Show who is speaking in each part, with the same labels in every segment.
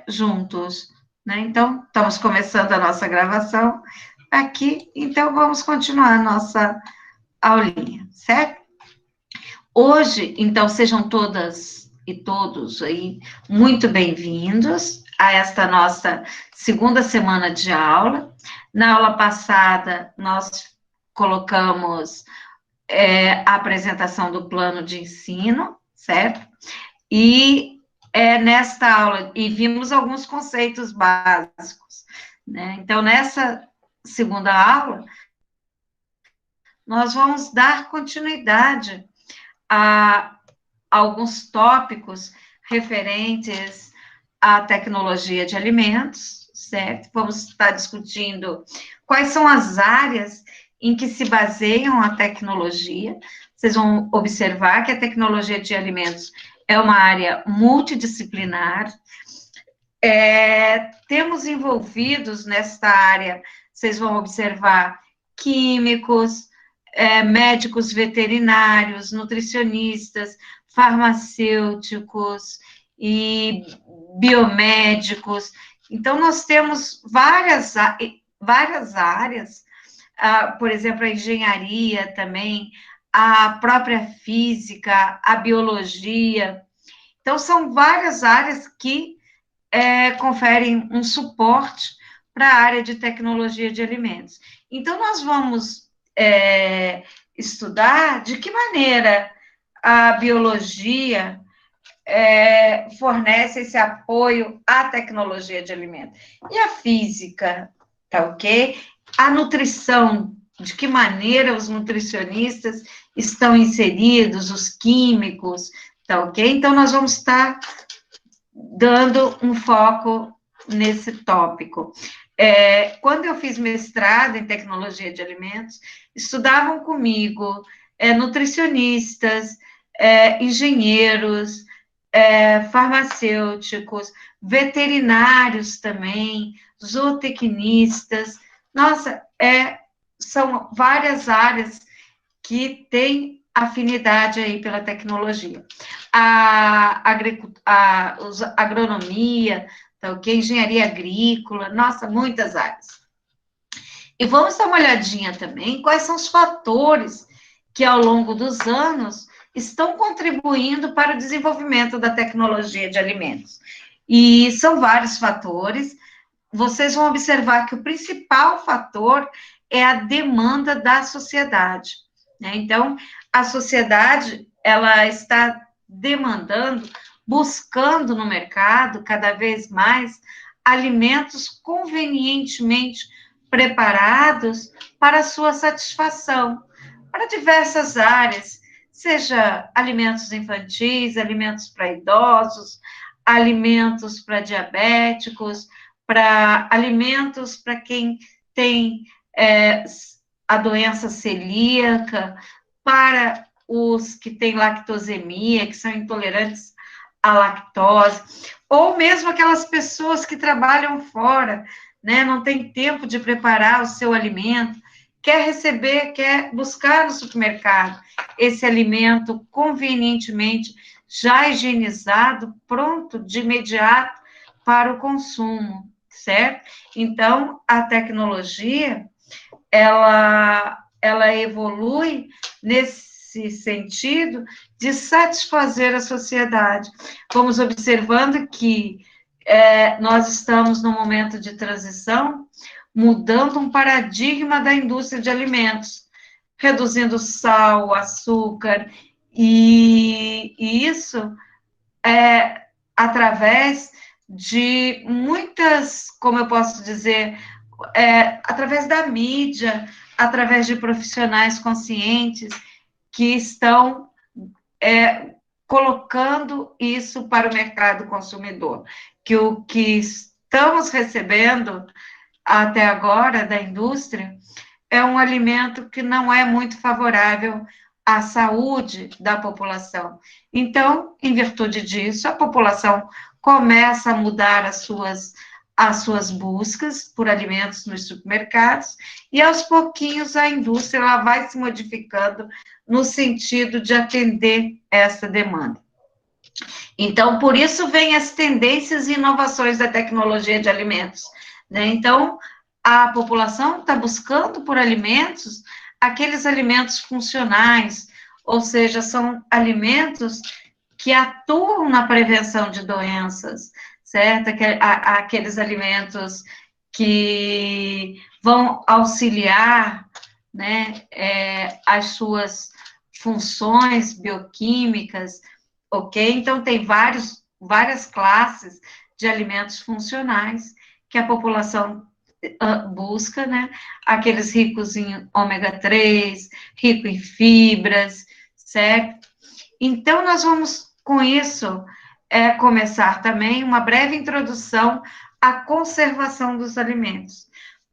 Speaker 1: juntos, né? Então, estamos começando a nossa gravação aqui, então vamos continuar a nossa aulinha, certo? Hoje, então, sejam todas e todos aí muito bem-vindos a esta nossa segunda semana de aula. Na aula passada, nós colocamos a apresentação do plano de ensino, certo? E nesta aula, e vimos alguns conceitos básicos, né? Então, nessa segunda aula, nós vamos dar continuidade a alguns tópicos referentes à tecnologia de alimentos, certo? Vamos estar discutindo quais são as áreas em que se baseiam a tecnologia. Vocês vão observar que a tecnologia de alimentos é uma área multidisciplinar. Temos envolvidos nesta área, vocês vão observar, químicos, médicos veterinários, nutricionistas, farmacêuticos e biomédicos. Então, nós temos várias áreas, por exemplo, a engenharia também, a própria física, a biologia. Então, são várias áreas que conferem um suporte para a área de tecnologia de alimentos. Então, nós vamos estudar de que maneira a biologia fornece esse apoio à tecnologia de alimentos. E a física, tá ok? A nutrição, de que maneira os nutricionistas estão inseridos, os químicos, tá ok? Então, nós vamos estar dando um foco nesse tópico. Quando eu fiz mestrado em tecnologia de alimentos, estudavam comigo nutricionistas, engenheiros, farmacêuticos, veterinários também, zootecnistas. Nossa, são várias áreas que têm afinidade aí pela tecnologia. A agronomia, tá, okay? Engenharia agrícola, nossa, muitas áreas. E vamos dar uma olhadinha também quais são os fatores que, ao longo dos anos, estão contribuindo para o desenvolvimento da tecnologia de alimentos. E são vários fatores. Vocês vão observar que o principal fator é a demanda da sociedade, né? Então, a sociedade, ela está demandando, buscando no mercado, cada vez mais, alimentos convenientemente preparados para sua satisfação, para diversas áreas, seja alimentos infantis, alimentos para idosos, alimentos para diabéticos, para alimentos para quem tem a doença celíaca, para os que têm lactosemia, que são intolerantes à lactose, ou mesmo aquelas pessoas que trabalham fora, né, não tem tempo de preparar o seu alimento, quer receber, quer buscar no supermercado esse alimento convenientemente já higienizado, pronto de imediato para o consumo, certo? Então, a tecnologia, ela evolui nesse sentido de satisfazer a sociedade. Vamos observando que nós estamos num momento de transição, mudando um paradigma da indústria de alimentos, reduzindo sal, açúcar, e isso através de muitas, como eu posso dizer, através da mídia, através de profissionais conscientes que estão colocando isso para o mercado consumidor, que o que estamos recebendo até agora da indústria é um alimento que não é muito favorável à saúde da população. Então, em virtude disso, a população começa a mudar as suas buscas por alimentos nos supermercados, e aos pouquinhos a indústria ela vai se modificando no sentido de atender essa demanda. Então, por isso vem as tendências e inovações da tecnologia de alimentos, né? Então, a população está buscando por alimentos, aqueles alimentos funcionais, ou seja, são alimentos que atuam na prevenção de doenças, certo? Aqueles alimentos que vão auxiliar, né, as suas funções bioquímicas, ok? Então, tem várias classes de alimentos funcionais que a população busca, né? Aqueles ricos em ômega 3, rico em fibras, certo? Então, nós vamos, com isso, começar também uma breve introdução à conservação dos alimentos.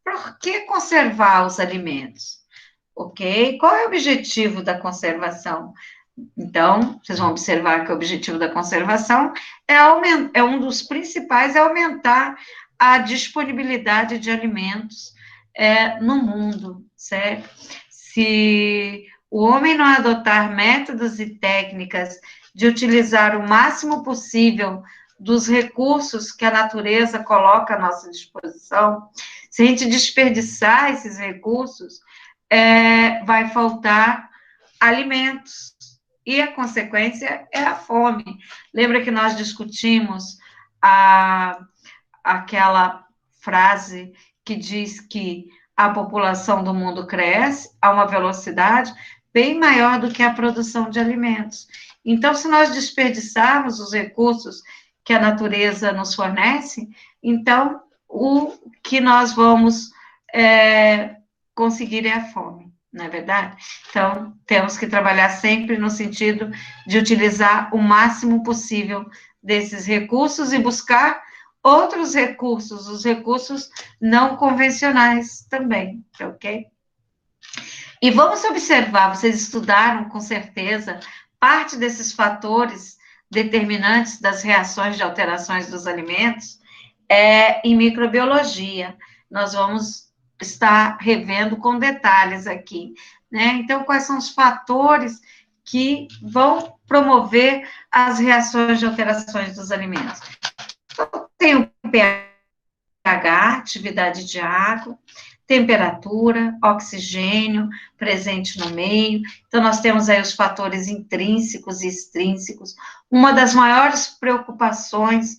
Speaker 1: Por que conservar os alimentos? Ok? Qual é o objetivo da conservação? Então, vocês vão observar que o objetivo da conservação é um dos principais, é aumentar a disponibilidade de alimentos no mundo, certo? Se o homem não adotar métodos e técnicas de utilizar o máximo possível dos recursos que a natureza coloca à nossa disposição, se a gente desperdiçar esses recursos, vai faltar alimentos, e a consequência é a fome. Lembra que nós discutimos aquela frase que diz que a população do mundo cresce a uma velocidade bem maior do que a produção de alimentos. Então, se nós desperdiçarmos os recursos que a natureza nos fornece, então o que nós vamos conseguir é a fome, não é verdade? Então, temos que trabalhar sempre no sentido de utilizar o máximo possível desses recursos e buscar outros recursos, os recursos não convencionais também, ok? E vamos observar, vocês estudaram com certeza parte desses fatores determinantes das reações de alterações dos alimentos em microbiologia. Nós vamos estar revendo com detalhes aqui, né? Então, quais são os fatores que vão promover as reações de alterações dos alimentos? Então, tem o pH, atividade de água, temperatura, oxigênio presente no meio. Então, nós temos aí os fatores intrínsecos e extrínsecos. Uma das maiores preocupações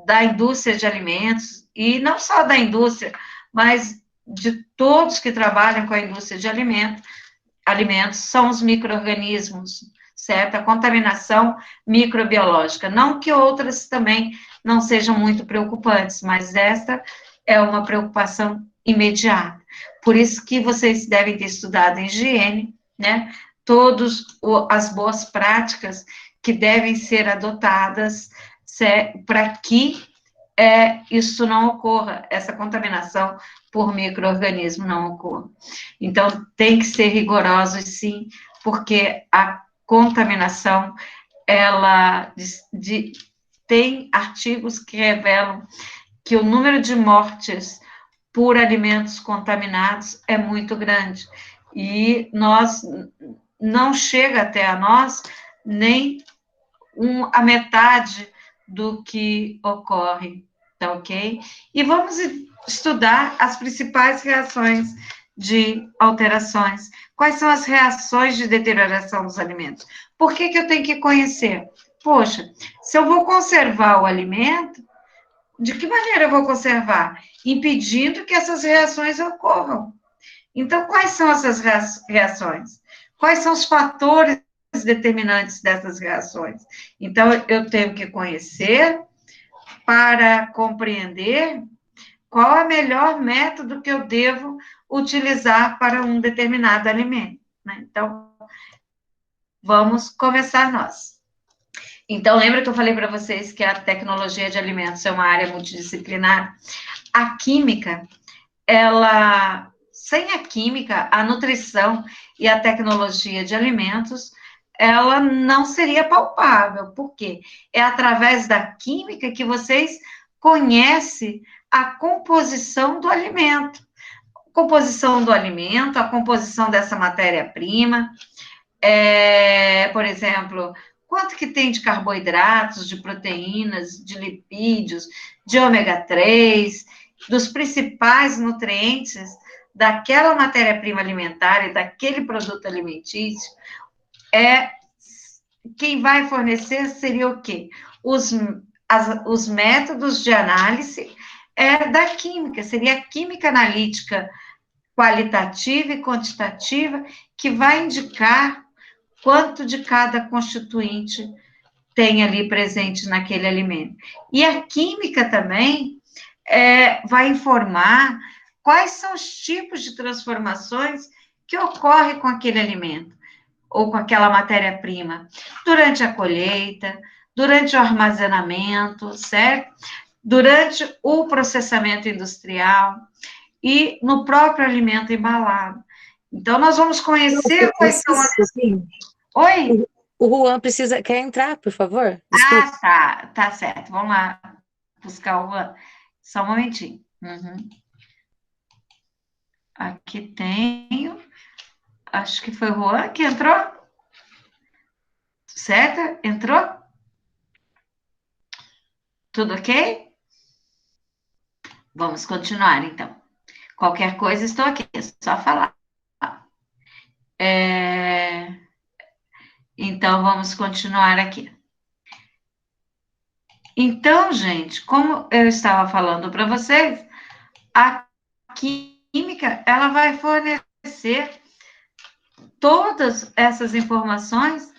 Speaker 1: da indústria de alimentos, e não só da indústria, mas de todos que trabalham com a indústria de alimentos, são os micro-organismos, certo? A contaminação microbiológica. Não que outras também não sejam muito preocupantes, mas esta é uma preocupação imediata. Por isso que vocês devem ter estudado em higiene, né? Todas as boas práticas que devem ser adotadas para que isso não ocorra, essa contaminação por micro-organismo não ocorra. Então, tem que ser rigorosos, sim, porque a contaminação, ela tem artigos que revelam que o número de mortes por alimentos contaminados é muito grande, e não chega até a nós nem a metade do que ocorre, tá ok? E vamos estudar as principais reações de alterações. Quais são as reações de deterioração dos alimentos? Por que eu tenho que conhecer? Poxa, se eu vou conservar o alimento, de que maneira eu vou conservar? Impedindo que essas reações ocorram. Então, quais são essas reações? Quais são os fatores determinantes dessas reações? Então, eu tenho que conhecer para compreender qual é o melhor método que eu devo utilizar para um determinado alimento, né? Então, vamos começar nós. Então, lembra que eu falei para vocês que a tecnologia de alimentos é uma área multidisciplinar? A química, sem a química, a nutrição e a tecnologia de alimentos, ela não seria palpável. Por quê? É através da química que vocês conhecem a composição do alimento. Composição do alimento, a composição dessa matéria-prima, por exemplo, quanto que tem de carboidratos, de proteínas, de lipídios, de ômega 3, dos principais nutrientes daquela matéria-prima alimentar e daquele produto alimentício. Quem vai fornecer seria o quê? Os métodos de análise da química, seria a química analítica qualitativa e quantitativa, que vai indicar quanto de cada constituinte tem ali presente naquele alimento. E a química também vai informar quais são os tipos de transformações que ocorrem com aquele alimento ou com aquela matéria-prima durante a colheita, durante o armazenamento, certo? Durante o processamento industrial e no próprio alimento embalado. Então, nós vamos conhecer quais são as... Oi?
Speaker 2: O Juan quer entrar, por favor?
Speaker 1: Desculpa. Tá certo. Vamos lá buscar o Juan. Só um momentinho. Aqui tenho. Acho que foi o Juan que entrou. Certo? Entrou? Tudo ok? Vamos continuar, então. Qualquer coisa, estou aqui. É só falar. Então, vamos continuar aqui. Então, gente, como eu estava falando para vocês, a química, ela vai fornecer todas essas informações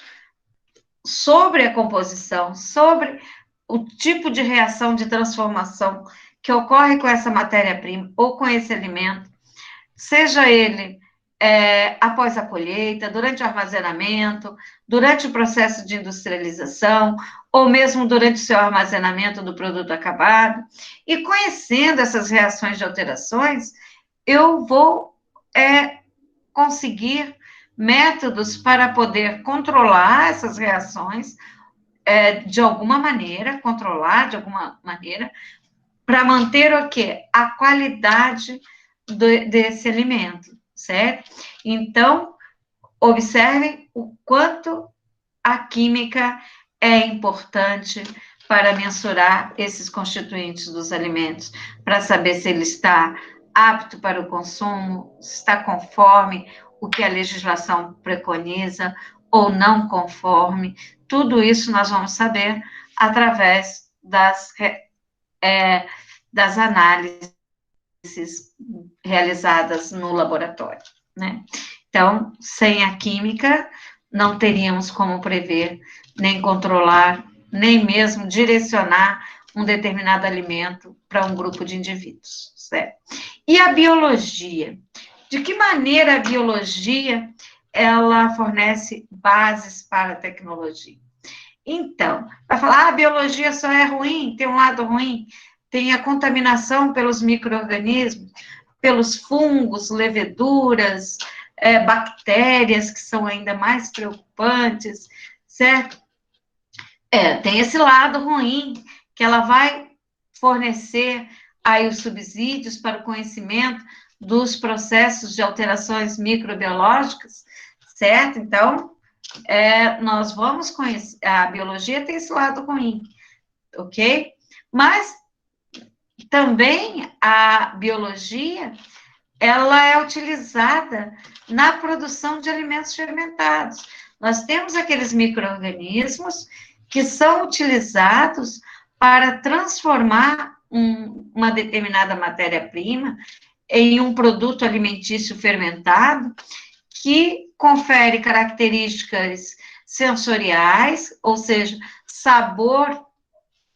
Speaker 1: sobre a composição, sobre o tipo de reação de transformação que ocorre com essa matéria-prima ou com esse alimento, seja ele após a colheita, durante o armazenamento, durante o processo de industrialização, ou mesmo durante o seu armazenamento do produto acabado. E conhecendo essas reações de alterações, eu vou conseguir métodos para poder controlar essas reações de alguma maneira, para manter o quê? A qualidade desse alimento, certo? Então, observem o quanto a química é importante para mensurar esses constituintes dos alimentos, para saber se ele está apto para o consumo, se está conforme o que a legislação preconiza ou não conforme. Tudo isso nós vamos saber através das análises realizadas no laboratório, né? Então, sem a química, não teríamos como prever, nem controlar, nem mesmo direcionar um determinado alimento para um grupo de indivíduos, certo? E a biologia? De que maneira a biologia, ela fornece bases para a tecnologia? Então, vai falar, a biologia só é ruim, tem um lado ruim, tem a contaminação pelos micro-organismos, pelos fungos, leveduras, bactérias, que são ainda mais preocupantes, certo? Tem esse lado ruim, que ela vai fornecer aí os subsídios para o conhecimento dos processos de alterações microbiológicas, certo? Então, nós vamos conhecer, a biologia tem esse lado ruim, ok? Mas também a biologia, ela é utilizada na produção de alimentos fermentados. Nós temos aqueles micro-organismos que são utilizados para transformar uma determinada matéria-prima em um produto alimentício fermentado que confere características sensoriais, ou seja, sabor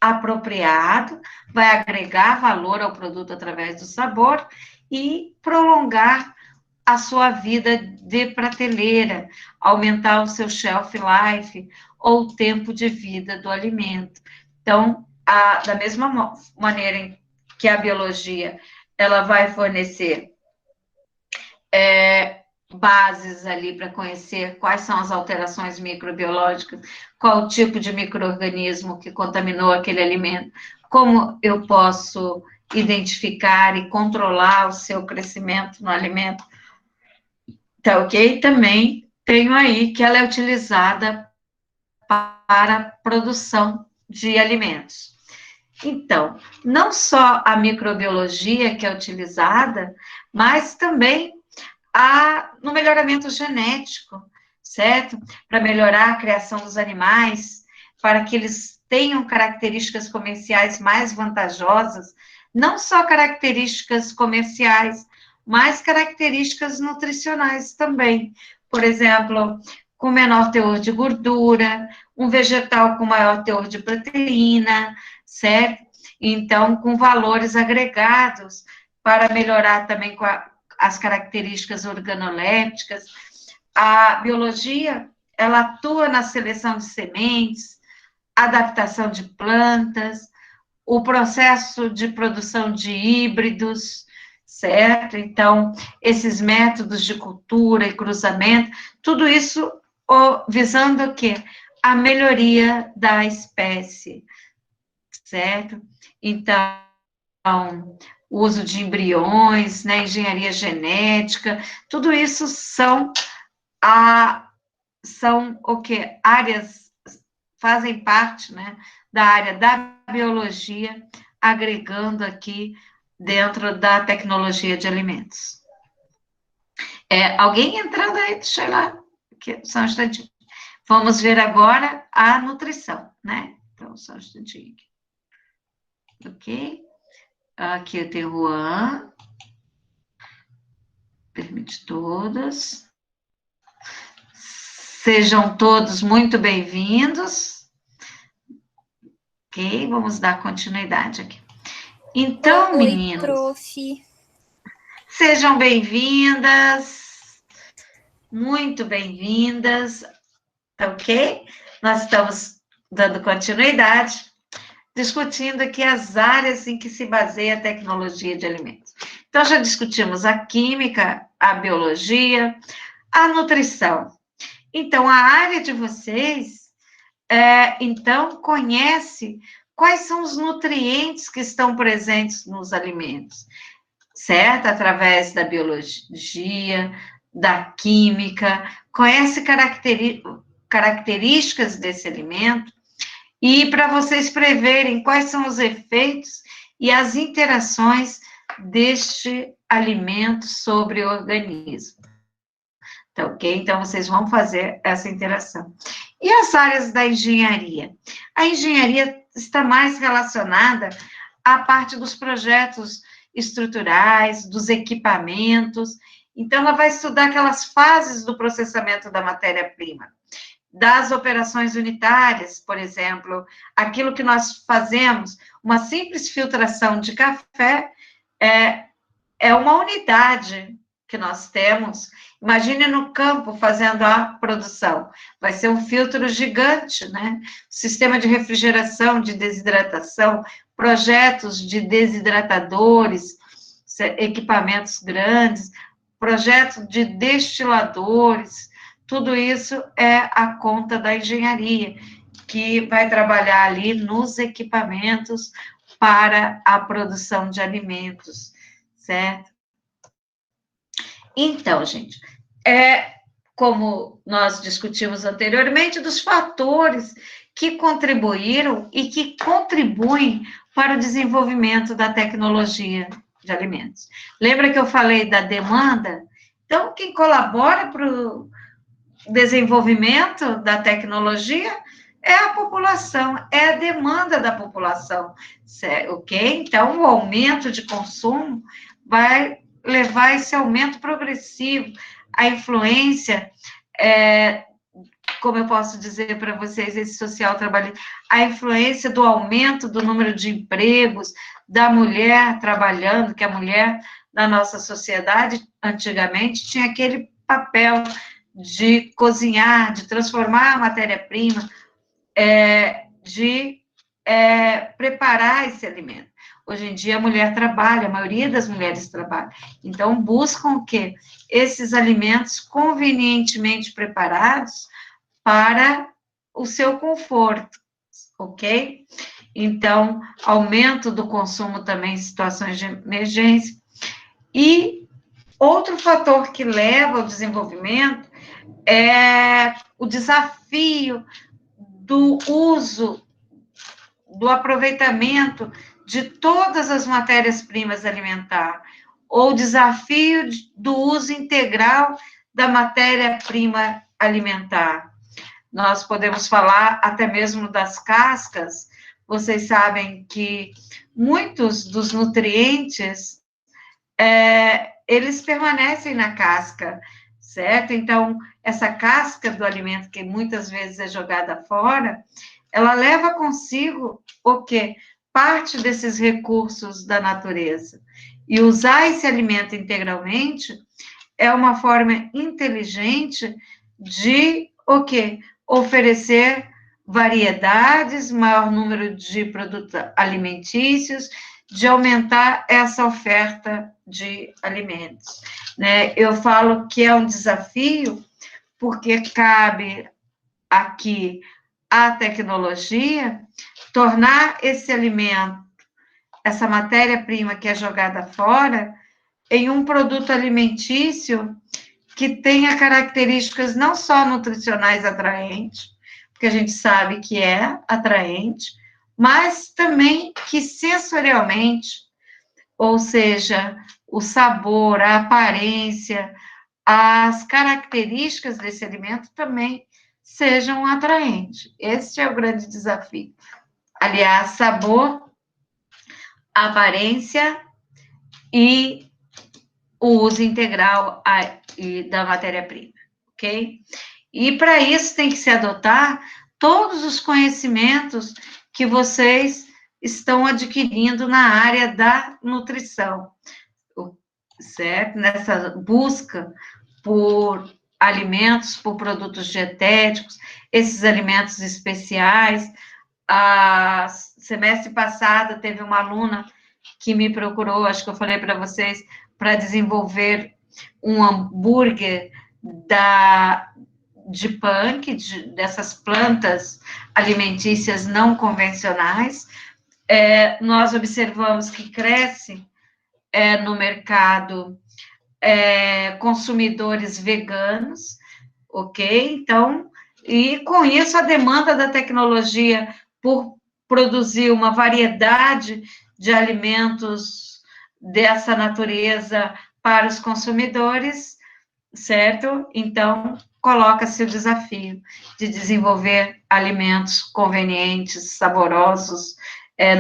Speaker 1: apropriado, vai agregar valor ao produto através do sabor e prolongar a sua vida de prateleira, aumentar o seu shelf life ou o tempo de vida do alimento. Então, da mesma maneira que a biologia, ela vai fornecer bases ali para conhecer quais são as alterações microbiológicas, qual o tipo de micro-organismo que contaminou aquele alimento, como eu posso identificar e controlar o seu crescimento no alimento, tá ok? Também tenho aí que ela é utilizada para a produção de alimentos. Então, não só a microbiologia que é utilizada, mas também no melhoramento genético, certo? Para melhorar a criação dos animais, para que eles tenham características comerciais mais vantajosas, não só características comerciais, mas características nutricionais também. Por exemplo, com menor teor de gordura, um vegetal com maior teor de proteína, certo? Então, com valores agregados para melhorar também as características organolépticas. A biologia, ela atua na seleção de sementes, adaptação de plantas, o processo de produção de híbridos, certo? Então, esses métodos de cultura e cruzamento, tudo isso visando o quê? A melhoria da espécie, certo? Então, o uso de embriões, né, engenharia genética, tudo isso são o que? Áreas, fazem parte, né, da área da biologia, agregando aqui dentro da tecnologia de alimentos. Alguém entrando aí, deixa eu lá, só um instantinho. Vamos ver agora a nutrição, né? Então, só um instantinho aqui. Ok? Aqui eu tenho o Juan. Permite todos. Sejam todos muito bem-vindos. Ok, vamos dar continuidade aqui. Então,
Speaker 3: Oi,
Speaker 1: meninos,
Speaker 3: prof.
Speaker 1: Sejam bem-vindas, muito bem-vindas, ok? Nós estamos dando continuidade, discutindo aqui as áreas em que se baseia a tecnologia de alimentos. Então, já discutimos a química, a biologia, a nutrição. Então, a área de vocês, então, conhece quais são os nutrientes que estão presentes nos alimentos, certo? Através da biologia, da química, conhece características desse alimento, e para vocês preverem quais são os efeitos e as interações deste alimento sobre o organismo. Tá ok? Então, vocês vão fazer essa interação. E as áreas da engenharia? A engenharia está mais relacionada à parte dos projetos estruturais, dos equipamentos. Então, ela vai estudar aquelas fases do processamento da matéria-prima, das operações unitárias, por exemplo, aquilo que nós fazemos, uma simples filtração de café é uma unidade que nós temos. Imagine no campo fazendo a produção. Vai ser um filtro gigante, né? Sistema de refrigeração, de desidratação, projetos de desidratadores, equipamentos grandes, projeto de destiladores, tudo isso é a conta da engenharia, que vai trabalhar ali nos equipamentos para a produção de alimentos, certo? Então, gente, como nós discutimos anteriormente, dos fatores que contribuíram e que contribuem para o desenvolvimento da tecnologia de alimentos. Lembra que eu falei da demanda? Então, quem colabora para o desenvolvimento da tecnologia é a população, é a demanda da população, ok? Então, o aumento de consumo vai levar esse aumento progressivo, a influência, como eu posso dizer para vocês, esse social trabalho, a influência do aumento do número de empregos, da mulher trabalhando, que a mulher na nossa sociedade, antigamente, tinha aquele papel de cozinhar, de transformar a matéria-prima, de preparar esse alimento. Hoje em dia, a mulher trabalha, a maioria das mulheres trabalha. Então, buscam o quê? Esses alimentos convenientemente preparados para o seu conforto, ok? Então, aumento do consumo também em situações de emergência. E outro fator que leva ao desenvolvimento é o desafio do uso, do aproveitamento de todas as matérias-primas alimentares, ou desafio do uso integral da matéria-prima alimentar. Nós podemos falar até mesmo das cascas. Vocês sabem que muitos dos nutrientes, eles permanecem na casca, certo? Então, essa casca do alimento, que muitas vezes é jogada fora, ela leva consigo o quê? Parte desses recursos da natureza. E usar esse alimento integralmente é uma forma inteligente de o quê? Oferecer variedades, maior número de produtos alimentícios, de aumentar essa oferta de alimentos, né? Eu falo que é um desafio, porque cabe aqui a tecnologia tornar esse alimento, essa matéria-prima que é jogada fora, em um produto alimentício que tenha características não só nutricionais atraentes, porque a gente sabe que é atraente, mas também que sensorialmente, ou seja, o sabor, a aparência, as características desse alimento também sejam atraentes. Esse é o grande desafio. Aliás, sabor, aparência e o uso integral da matéria-prima, ok? E para isso tem que se adotar todos os conhecimentos que vocês estão adquirindo na área da nutrição, certo? Nessa busca por alimentos, por produtos dietéticos, esses alimentos especiais. Semestre passado teve uma aluna que me procurou, acho que eu falei para vocês, para desenvolver um hambúrguer de punk, dessas plantas alimentícias não convencionais. Nós observamos que cresce no mercado consumidores veganos, ok? Então, e com isso a demanda da tecnologia por produzir uma variedade de alimentos dessa natureza para os consumidores, certo? Então, coloca-se o desafio de desenvolver alimentos convenientes, saborosos,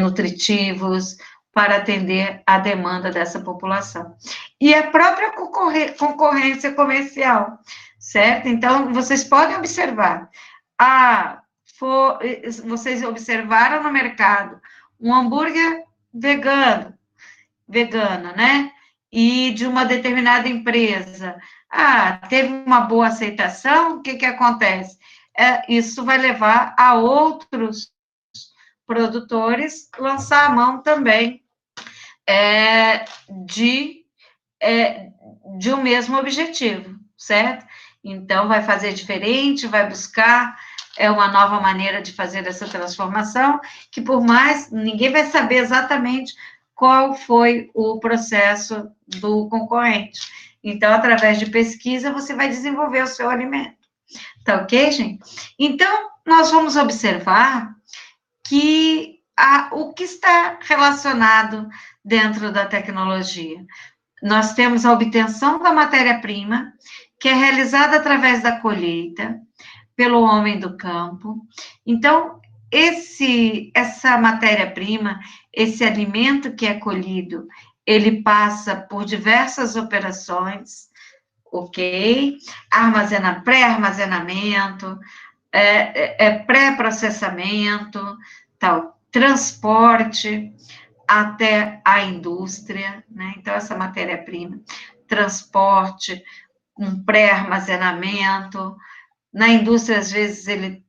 Speaker 1: nutritivos, para atender a demanda dessa população. E a própria concorrência comercial, certo? Então, vocês podem observar, vocês observaram no mercado um hambúrguer vegano, né? E de uma determinada empresa. Teve uma boa aceitação, o que acontece? Isso vai levar a outros produtores lançar a mão também de um mesmo objetivo, certo? Então, vai fazer diferente, vai buscar uma nova maneira de fazer essa transformação, que por mais, ninguém vai saber exatamente qual foi o processo do concorrente. Então, através de pesquisa, você vai desenvolver o seu alimento. Tá ok, gente? Então, nós vamos observar que o que está relacionado dentro da tecnologia. Nós temos a obtenção da matéria-prima, que é realizada através da colheita, pelo homem do campo. Então, essa matéria-prima, esse alimento que é colhido, ele passa por diversas operações, ok? Pré-armazenamento, pré-processamento, tal, transporte até a indústria, né? Então, essa matéria-prima, transporte, um pré-armazenamento, na indústria, às vezes, ele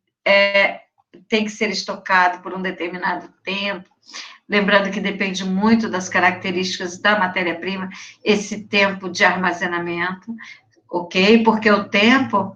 Speaker 1: tem que ser estocado por um determinado tempo, lembrando que depende muito das características da matéria-prima, esse tempo de armazenamento, ok? Porque o tempo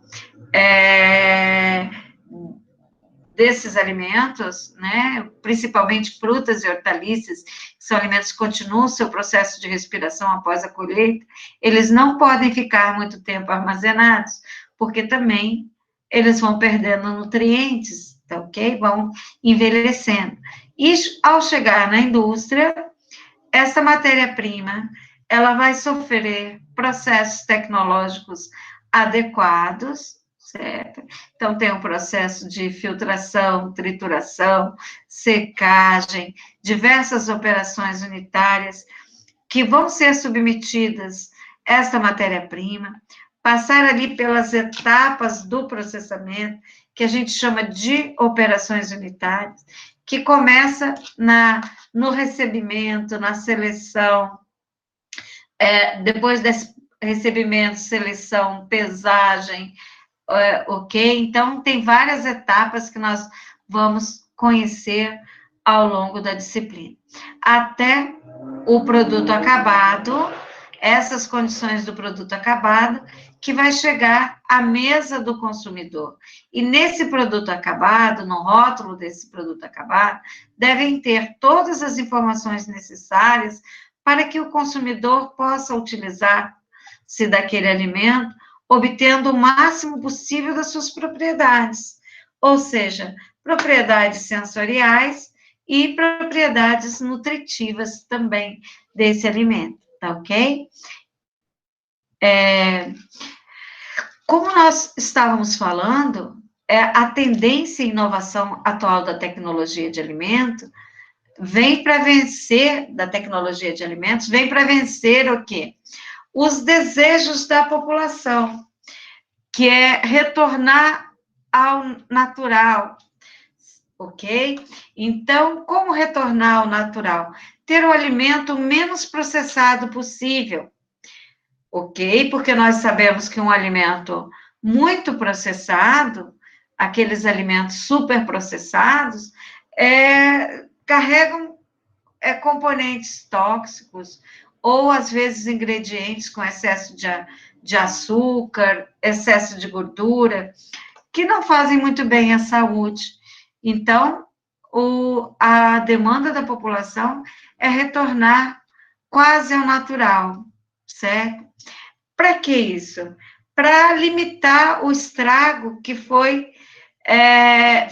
Speaker 1: desses alimentos, né, principalmente frutas e hortaliças, que são alimentos que continuam o seu processo de respiração após a colheita, eles não podem ficar muito tempo armazenados, porque também eles vão perdendo nutrientes tá ok? Vão envelhecendo. E ao chegar na indústria, essa matéria-prima, ela vai sofrer processos tecnológicos adequados, certo? Então, tem um processo de filtração, trituração, secagem, diversas operações unitárias que vão ser submetidas a esta matéria-prima, passar ali pelas etapas do processamento, que a gente chama de operações unitárias, que começa no recebimento, na seleção, depois desse recebimento, seleção, pesagem, ok? Então, tem várias etapas que nós vamos conhecer ao longo da disciplina. Até o produto acabado, essas condições do produto acabado, que vai chegar à mesa do consumidor. E nesse produto acabado, no rótulo desse produto acabado, devem ter todas as informações necessárias para que o consumidor possa utilizar-se daquele alimento, obtendo o máximo possível das suas propriedades, ou seja, propriedades sensoriais e propriedades nutritivas também desse alimento, tá ok? Como nós estávamos falando, a tendência e inovação atual da tecnologia de alimento vem para vencer, da tecnologia de alimentos, vem para vencer o quê? Os desejos da população, que é retornar ao natural, ok? Então, como retornar ao natural? Ter o alimento menos processado possível, ok? Porque nós sabemos que um alimento muito processado, aqueles alimentos super processados, carregam componentes tóxicos, ou às vezes ingredientes com excesso de açúcar, excesso de gordura, que não fazem muito bem à saúde. Então, a demanda da população é retornar quase ao natural, certo? Para que isso? Para limitar o estrago que foi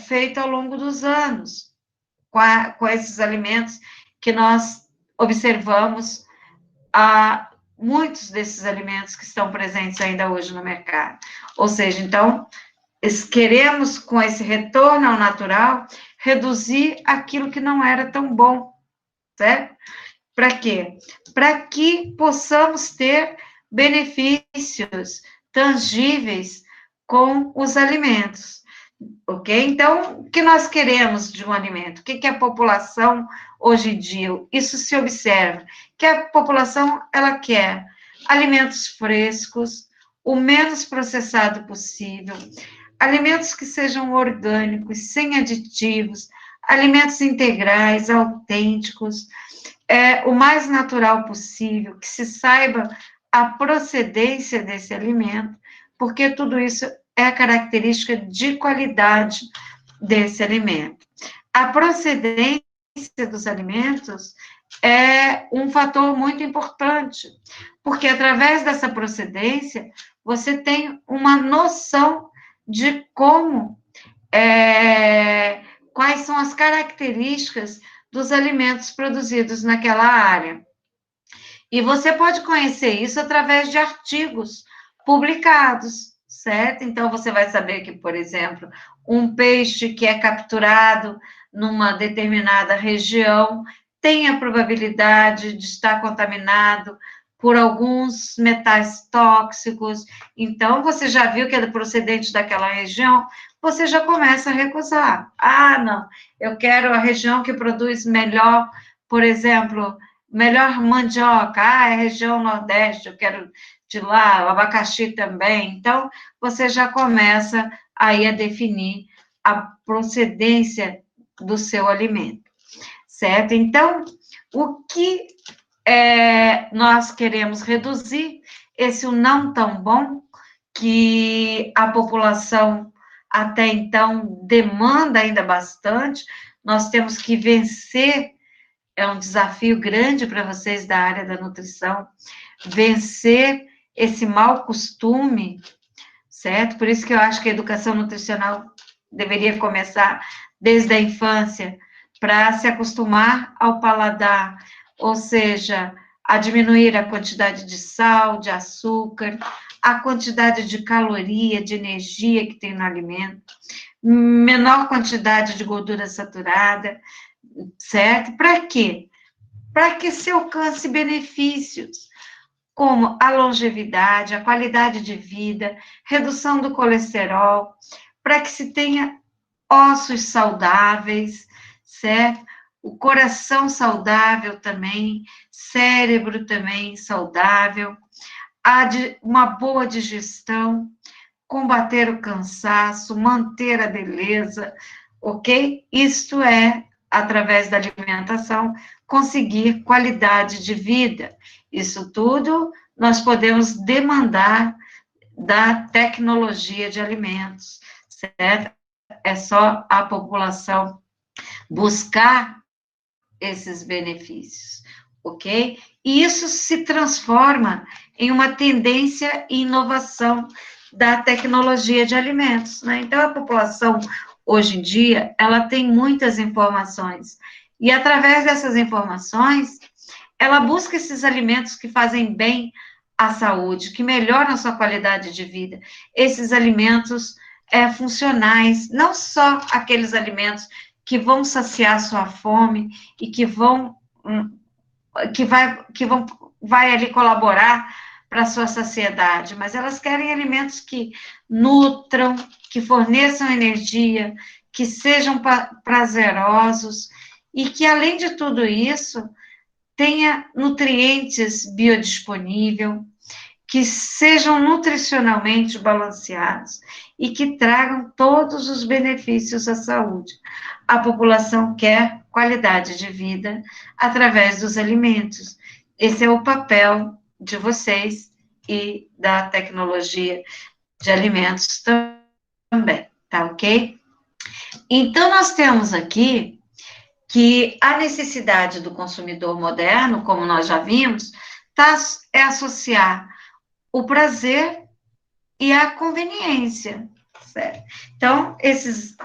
Speaker 1: feito ao longo dos anos, com esses alimentos que nós observamos, muitos desses alimentos que estão presentes ainda hoje no mercado. Ou seja, então, queremos, com esse retorno ao natural, reduzir aquilo que não era tão bom, certo? Para quê? Para que possamos ter benefícios tangíveis com os alimentos, ok? Então, o que nós queremos de um alimento? O que a população, hoje em dia, isso se observa, que a população, ela quer alimentos frescos, o menos processado possível, alimentos que sejam orgânicos, sem aditivos, alimentos integrais, autênticos, o mais natural possível, que se saiba a procedência desse alimento, porque tudo isso é a característica de qualidade desse alimento. A procedência dos alimentos é um fator muito importante, porque através dessa procedência, você tem uma noção de quais são as características dos alimentos produzidos naquela área. E você pode conhecer isso através de artigos publicados, certo? Então, você vai saber que, por exemplo, um peixe que é capturado numa determinada região tem a probabilidade de estar contaminado por alguns metais tóxicos. Então, você já viu que é procedente daquela região, você já começa a recusar. Ah, não, eu quero a região que produz melhor, por exemplo, melhor mandioca. Ah, é a região Nordeste, eu quero de lá, o abacaxi também. Então, você já começa aí a definir a procedência do seu alimento, certo? Então, o que nós queremos reduzir? Esse o não tão bom, que a população até então demanda ainda bastante, nós temos que vencer, é um desafio grande para vocês da área da nutrição, vencer esse mau costume, certo? Por isso que eu acho que a educação nutricional deveria começar desde a infância, para se acostumar ao paladar, ou seja, a diminuir a quantidade de sal, de açúcar, a quantidade de caloria, de energia que tem no alimento, menor quantidade de gordura saturada, certo? Para quê? Para que se alcance benefícios, como a longevidade, a qualidade de vida, redução do colesterol, para que se tenha ossos saudáveis, certo? O coração saudável também, cérebro também saudável, uma boa digestão, combater o cansaço, manter a beleza, ok? Isto é, através da alimentação, conseguir qualidade de vida. Isso tudo nós podemos demandar da tecnologia de alimentos, certo? É só a população buscar esses benefícios, ok? E isso se transforma em uma tendência e inovação da tecnologia de alimentos, né? Então, a população, hoje em dia, ela tem muitas informações, e através dessas informações, ela busca esses alimentos que fazem bem à saúde, que melhoram a sua qualidade de vida, esses alimentos funcionais, não só aqueles alimentos que vão saciar sua fome e que vai ali colaborar para a sua saciedade, mas elas querem alimentos que nutram, que forneçam energia, que sejam prazerosos e que, além de tudo isso, tenha nutrientes biodisponíveis, que sejam nutricionalmente balanceados e que tragam todos os benefícios à saúde. A população quer qualidade de vida através dos alimentos. Esse é o papel de vocês e da tecnologia de alimentos também, tá ok? Então, nós temos aqui que a necessidade do consumidor moderno, como nós já vimos, é associar o prazer e a conveniência, certo? Então, esses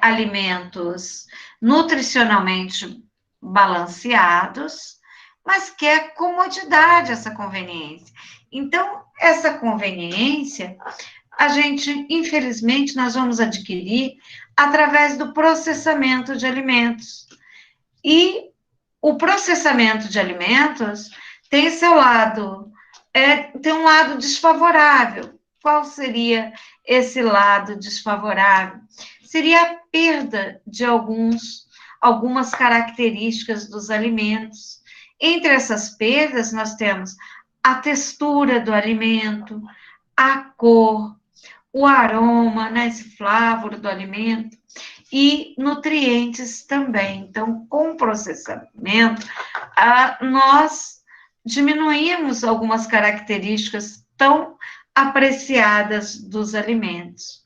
Speaker 1: alimentos nutricionalmente balanceados, mas que é comodidade essa conveniência. Então, essa conveniência, infelizmente, nós vamos adquirir através do processamento de alimentos. E o processamento de alimentos tem seu lado, tem um lado desfavorável. Qual seria esse lado desfavorável? Seria a perda de algumas características dos alimentos. Entre essas perdas, nós temos a textura do alimento, a cor, o aroma, né, esse flávoro do alimento, e nutrientes também. Então, com o processamento, nós diminuímos algumas características tão apreciadas dos alimentos.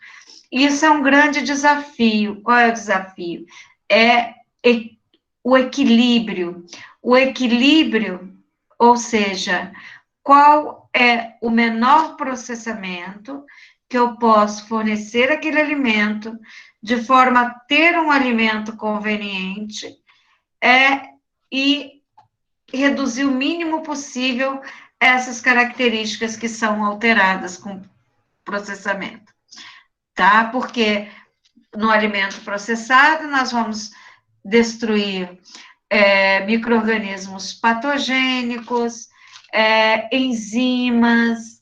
Speaker 1: Isso é um grande desafio. Qual é o desafio? É o equilíbrio. O equilíbrio, ou seja, qual é o menor processamento que eu posso fornecer aquele alimento de forma a ter um alimento conveniente e reduzir o mínimo possível essas características que são alteradas com processamento, tá? Porque no alimento processado nós vamos destruir micro-organismos patogênicos, enzimas,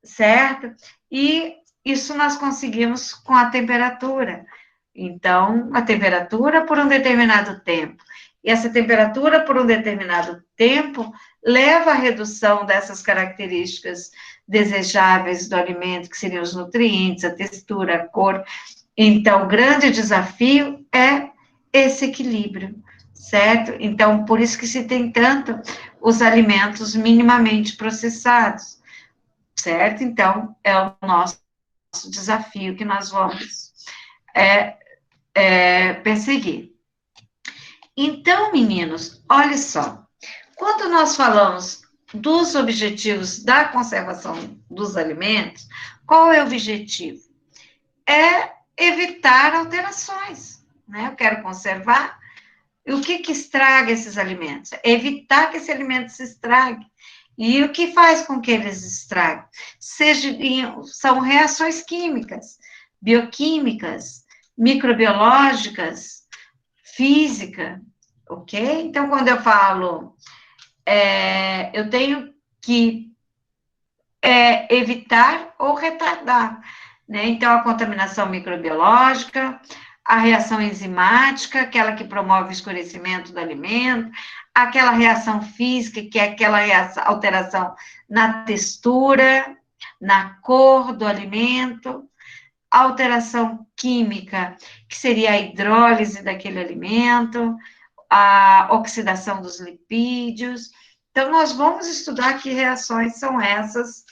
Speaker 1: certo? E isso nós conseguimos com a temperatura. Então, a temperatura por um determinado tempo. E essa temperatura por um determinado tempo leva à redução dessas características desejáveis do alimento, que seriam os nutrientes, a textura, a cor. Então, o grande desafio é esse equilíbrio, certo? Então, por isso que se tem tanto os alimentos minimamente processados, certo? Então, é o nosso desafio que nós vamos perseguir. Então, meninos, olha só, quando nós falamos dos objetivos da conservação dos alimentos, qual é o objetivo? É evitar alterações, né? Eu quero conservar. E o que estraga esses alimentos? Evitar que esse alimento se estrague. E o que faz com que eles estraguem? São reações químicas, bioquímicas, microbiológicas, física, ok? Então, quando eu falo, eu tenho que evitar ou retardar, né? Então, a contaminação microbiológica, a reação enzimática, aquela que promove o escurecimento do alimento, aquela reação física, que é aquela alteração na textura, na cor do alimento, a alteração química, que seria a hidrólise daquele alimento, a oxidação dos lipídios. Então, nós vamos estudar que reações são essas,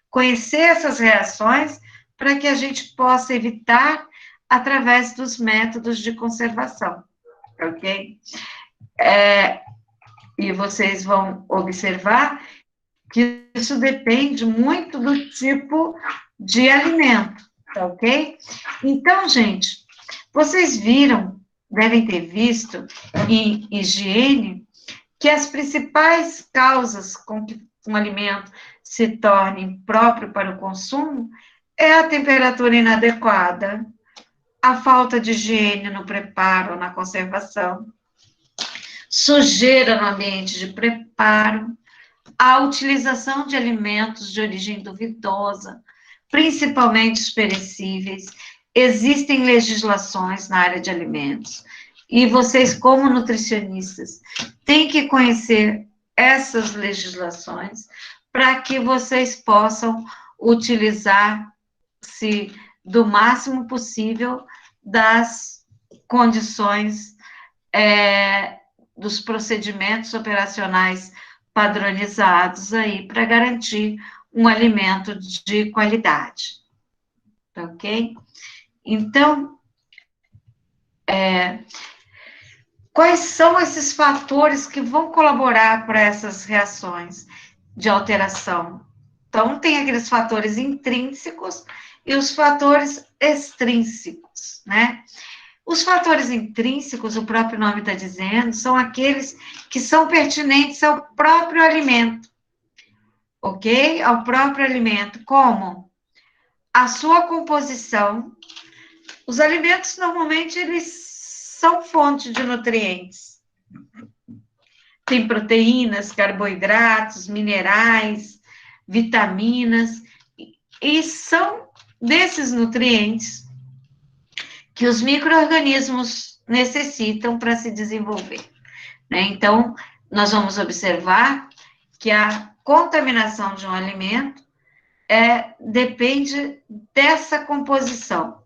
Speaker 1: conhecer essas reações, para que a gente possa evitar através dos métodos de conservação, ok? E vocês vão observar que isso depende muito do tipo de alimento, tá ok? Então, gente, vocês viram, devem ter visto em higiene, que as principais causas com que um alimento se torne impróprio para o consumo é a temperatura inadequada, a falta de higiene no preparo ou na conservação, sujeira no ambiente de preparo, a utilização de alimentos de origem duvidosa, principalmente os perecíveis. Existem legislações na área de alimentos, e vocês, como nutricionistas, têm que conhecer essas legislações para que vocês possam utilizar-se do máximo possível das condições, dos procedimentos operacionais padronizados aí para garantir um alimento de qualidade, tá ok? Então, quais são esses fatores que vão colaborar para essas reações de alteração? Então, tem aqueles fatores intrínsecos e os fatores extrínsecos, né? Os fatores intrínsecos, o próprio nome está dizendo, são aqueles que são pertinentes ao próprio alimento, ok? Ao próprio alimento, como a sua composição. Os alimentos, normalmente, eles são fonte de nutrientes. Tem proteínas, carboidratos, minerais, vitaminas, e são desses nutrientes que os micro-organismos necessitam para se desenvolver, né? Então, nós vamos observar que a contaminação de um alimento depende dessa composição.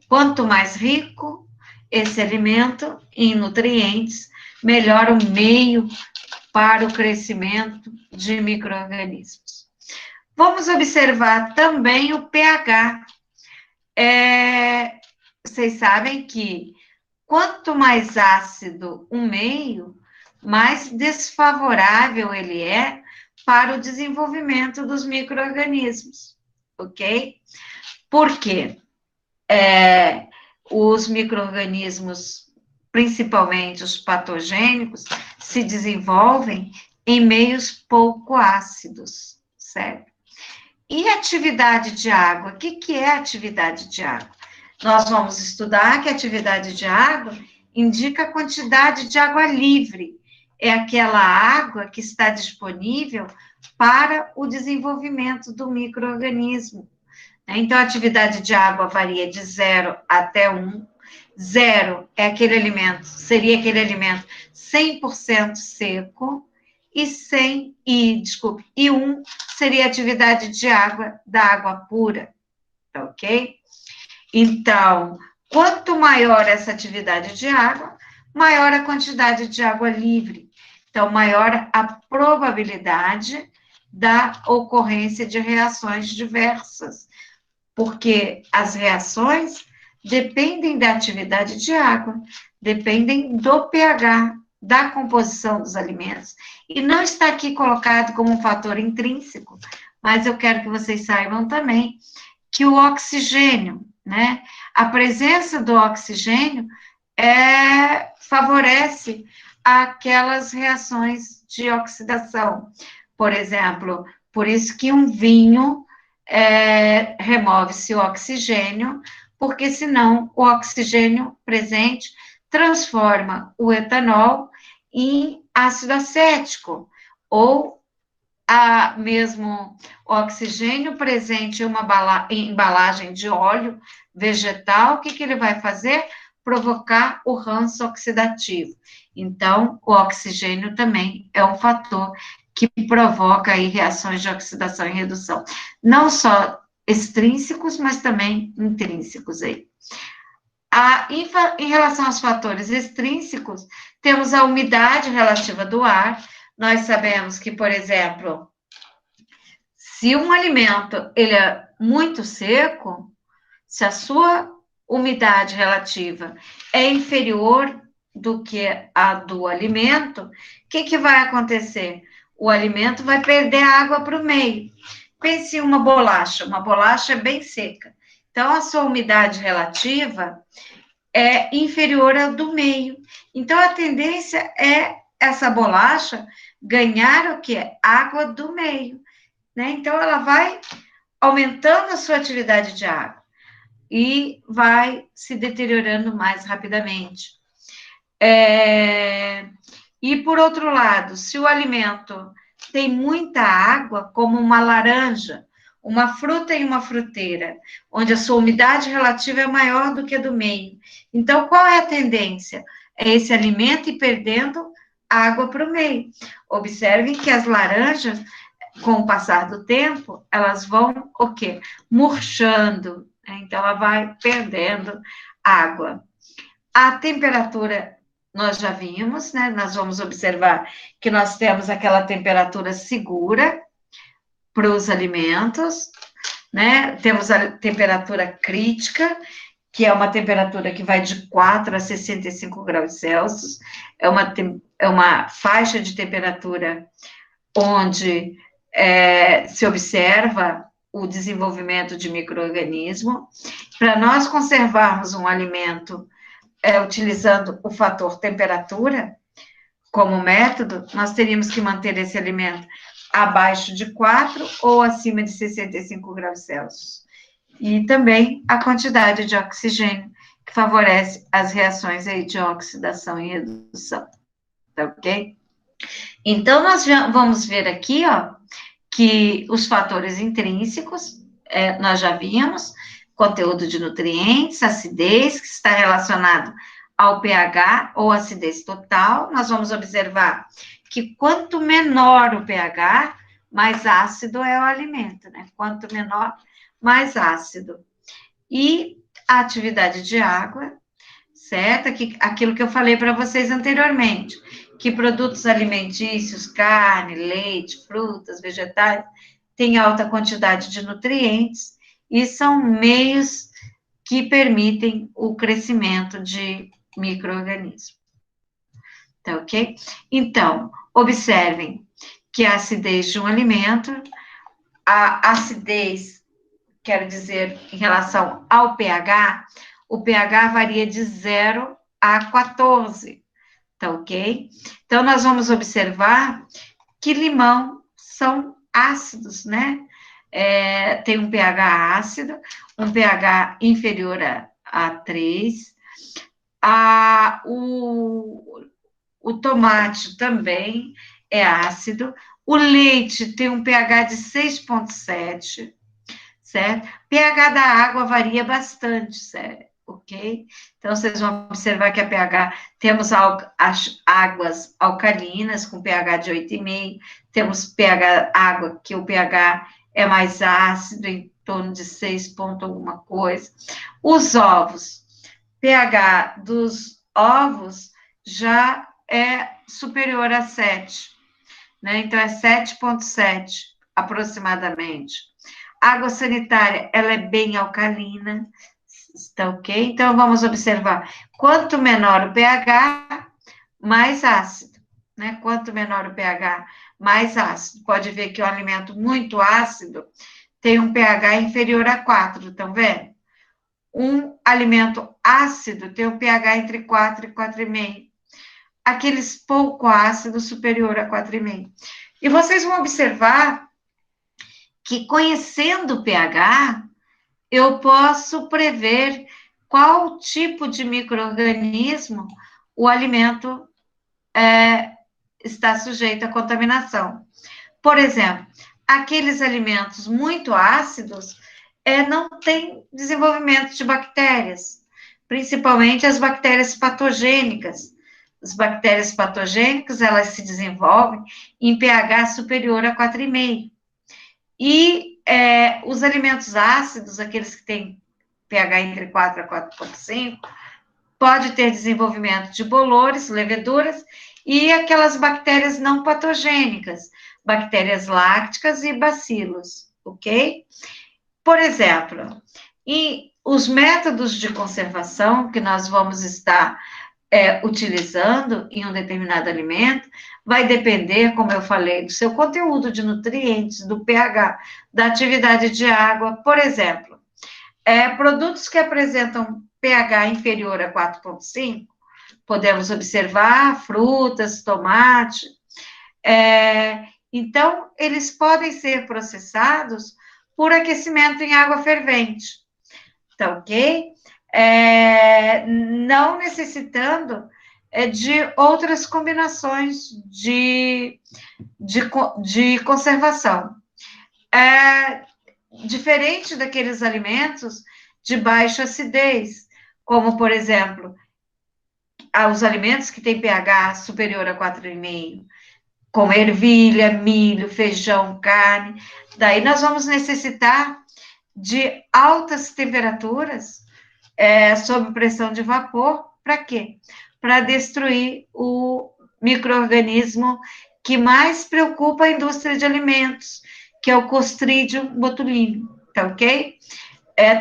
Speaker 1: Quanto mais rico esse alimento em nutrientes, melhor o meio para o crescimento de micro-organismos. Vamos observar também o pH. Vocês sabem que quanto mais ácido um meio, mais desfavorável ele é para o desenvolvimento dos micro-organismos, ok? Por quê? Os micro-organismos, principalmente os patogênicos, se desenvolvem em meios pouco ácidos, certo? E atividade de água? O que é atividade de água? Nós vamos estudar que a atividade de água indica a quantidade de água livre. É aquela água que está disponível para o desenvolvimento do micro-organismo. Então, a atividade de água varia de 0 até 1. 0 é aquele alimento, seria aquele alimento 100% seco, e 1 seria a atividade de água da água pura, ok? Então, quanto maior essa atividade de água, maior a quantidade de água livre. Então, maior a probabilidade da ocorrência de reações diversas, porque as reações dependem da atividade de água, dependem do pH, da composição dos alimentos, e não está aqui colocado como um fator intrínseco, mas eu quero que vocês saibam também que o oxigênio, né? A presença do oxigênio favorece aquelas reações de oxidação. Por exemplo, por isso que um vinho remove-se o oxigênio, porque senão o oxigênio presente transforma o etanol em ácido acético, ou mesmo o oxigênio presente em uma embalagem de óleo vegetal, o que ele vai fazer? Provocar o ranço oxidativo. Então, o oxigênio também é um fator que provoca aí reações de oxidação e redução. Não só extrínsecos, mas também intrínsecos aí. Em relação aos fatores extrínsecos, temos a umidade relativa do ar. Nós sabemos que, por exemplo, se um alimento ele é muito seco, se a sua umidade relativa é inferior do que a do alimento, o que vai acontecer? O alimento vai perder água para o meio. Pense em uma bolacha é bem seca. Então, a sua umidade relativa é inferior ao do meio. Então, a tendência é essa bolacha ganhar o quê? Água do meio, né? Então, ela vai aumentando a sua atividade de água e vai se deteriorando mais rapidamente. E, por outro lado, se o alimento tem muita água, como uma laranja, uma fruta em uma fruteira, onde a sua umidade relativa é maior do que a do meio. Então, qual é a tendência? É esse alimento ir perdendo água para o meio. Observem que as laranjas, com o passar do tempo, elas vão, o quê? Murchando. Então, ela vai perdendo água. A temperatura, nós já vimos, né? Nós vamos observar que nós temos aquela temperatura segura para os alimentos, né? Temos a temperatura crítica, que é uma temperatura que vai de 4 a 65 graus Celsius, é uma faixa de temperatura onde se observa o desenvolvimento de micro-organismo. Para nós conservarmos um alimento utilizando o fator temperatura como método, nós teríamos que manter esse alimento abaixo de 4 ou acima de 65 graus Celsius. E também a quantidade de oxigênio, que favorece as reações aí de oxidação e redução. Tá ok? Então, nós vamos ver aqui, ó, que os fatores intrínsecos, nós já vimos, conteúdo de nutrientes, acidez, que está relacionado ao pH ou acidez total. Nós vamos observar que quanto menor o pH, mais ácido é o alimento, né? Quanto menor, mais ácido. E a atividade de água, certo? Aquilo que eu falei para vocês anteriormente, que produtos alimentícios, carne, leite, frutas, vegetais, têm alta quantidade de nutrientes e são meios que permitem o crescimento de micro-organismos. Tá ok? Então, observem que a acidez de um alimento, a acidez, quero dizer, em relação ao pH, o pH varia de 0 a 14, tá ok? Então, nós vamos observar que limão são ácidos, né? Tem um pH ácido, um pH inferior a 3. O tomate também é ácido. O leite tem um pH de 6,7, certo? pH da água varia bastante, certo? Ok? Então, vocês vão observar que a pH, temos as águas alcalinas com pH de 8,5, temos água que o pH é mais ácido, em torno de 6 ponto alguma coisa. Os ovos, pH dos ovos já é superior a 7, né? Então, é 7,7 aproximadamente. Água sanitária, ela é bem alcalina, tá ok? Então, vamos observar, quanto menor o pH, mais ácido, né? Quanto menor o pH, mais ácido. Pode ver que o alimento muito ácido tem um pH inferior a 4, estão vendo? Um alimento ácido tem um pH entre 4 e 4,5. Aqueles pouco ácidos superior a 4,5. E vocês vão observar que, conhecendo o pH, eu posso prever qual tipo de micro-organismo o alimento está sujeito à contaminação. Por exemplo, aqueles alimentos muito ácidos não têm desenvolvimento de bactérias, principalmente as bactérias patogênicas. As bactérias patogênicas, elas se desenvolvem em pH superior a 4,5. E os alimentos ácidos, aqueles que têm pH entre 4 a 4,5, pode ter desenvolvimento de bolores, leveduras, e aquelas bactérias não patogênicas, bactérias lácticas e bacilos, ok? Por exemplo, e os métodos de conservação que nós vamos estar utilizando em um determinado alimento, vai depender, como eu falei, do seu conteúdo de nutrientes, do pH, da atividade de água. Por exemplo, produtos que apresentam pH inferior a 4,5, podemos observar frutas, tomate. Então, eles podem ser processados por aquecimento em água fervente, tá ok? Não necessitando de outras combinações de conservação. Diferente daqueles alimentos de baixa acidez, como, por exemplo, os alimentos que têm pH superior a 4,5, como ervilha, milho, feijão, carne, daí nós vamos necessitar de altas temperaturas sob pressão de vapor, para quê? Para destruir o micro-organismo que mais preocupa a indústria de alimentos, que é o Clostridium botulinum, tá ok?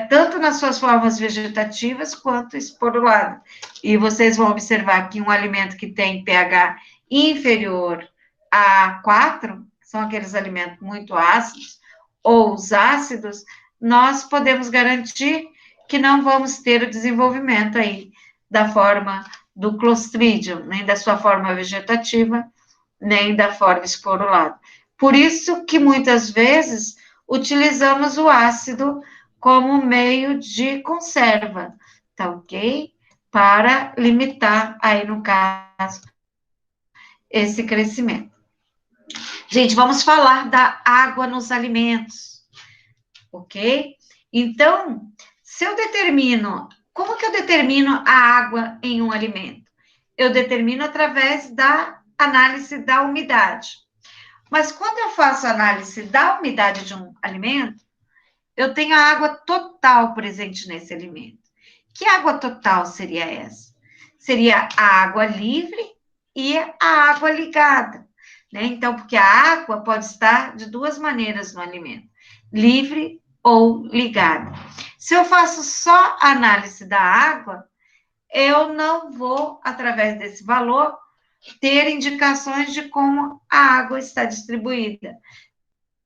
Speaker 1: Tanto nas suas formas vegetativas quanto esporulado. E vocês vão observar que um alimento que tem pH inferior a 4, são aqueles alimentos muito ácidos, ou os ácidos, nós podemos garantir que não vamos ter o desenvolvimento aí da forma do Clostridium, nem da sua forma vegetativa, nem da forma esporulada. Por isso que muitas vezes utilizamos o ácido como meio de conserva, tá ok? Para limitar aí, no caso, esse crescimento. Gente, vamos falar da água nos alimentos, ok? Então, se eu determino, como que eu determino a água em um alimento? Eu determino através da análise da umidade. Mas quando eu faço análise da umidade de um alimento, eu tenho a água total presente nesse alimento. Que água total seria essa? Seria a água livre e a água ligada, né? Então, porque a água pode estar de duas maneiras no alimento, livre ou ligada. Se eu faço só a análise da água, eu não vou, através desse valor, ter indicações de como a água está distribuída.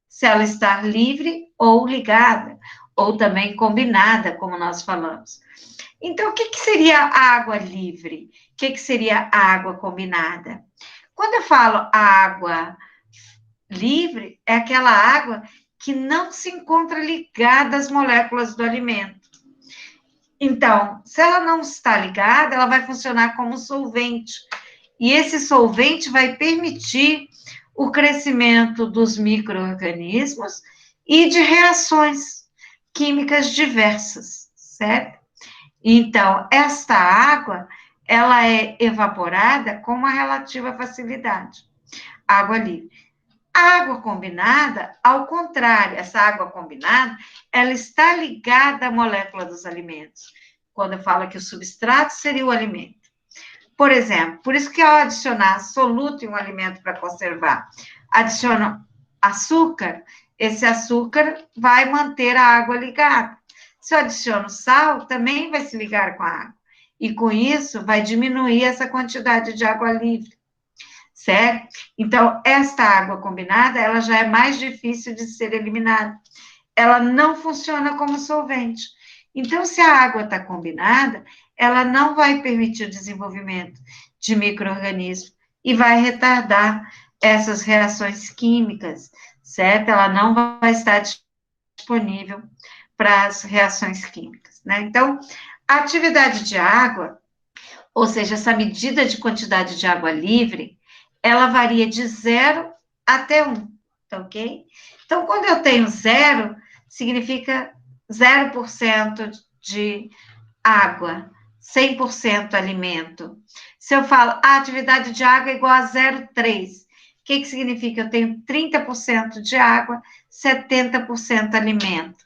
Speaker 1: Se ela está livre ou ligada, ou também combinada, como nós falamos. Então, o que seria a água livre? O que seria a água combinada? Quando eu falo a água livre, é aquela água que não se encontra ligada às moléculas do alimento. Então, se ela não está ligada, ela vai funcionar como solvente. E esse solvente vai permitir o crescimento dos micro-organismos e de reações químicas diversas, certo? Então, esta água, ela é evaporada com uma relativa facilidade. Água livre. A água combinada, ao contrário, essa água combinada, ela está ligada à molécula dos alimentos. Quando eu falo que o substrato seria o alimento. Por exemplo, por isso que ao adicionar soluto em um alimento para conservar, adiciono açúcar, esse açúcar vai manter a água ligada. Se eu adiciono sal, também vai se ligar com a água. E com isso, vai diminuir essa quantidade de água livre, certo? Então, esta água combinada, ela já é mais difícil de ser eliminada. Ela não funciona como solvente. Então, se a água está combinada, ela não vai permitir o desenvolvimento de micro-organismos e vai retardar essas reações químicas, certo? Ela não vai estar disponível para as reações químicas, né? Então, a atividade de água, ou seja, essa medida de quantidade de água livre, ela varia de 0 até 1, tá ok? Então, quando eu tenho 0, significa 0% de água, 100% alimento. Se eu falo a atividade de água é igual a 0,3, o que significa? Eu tenho 30% de água, 70% alimento.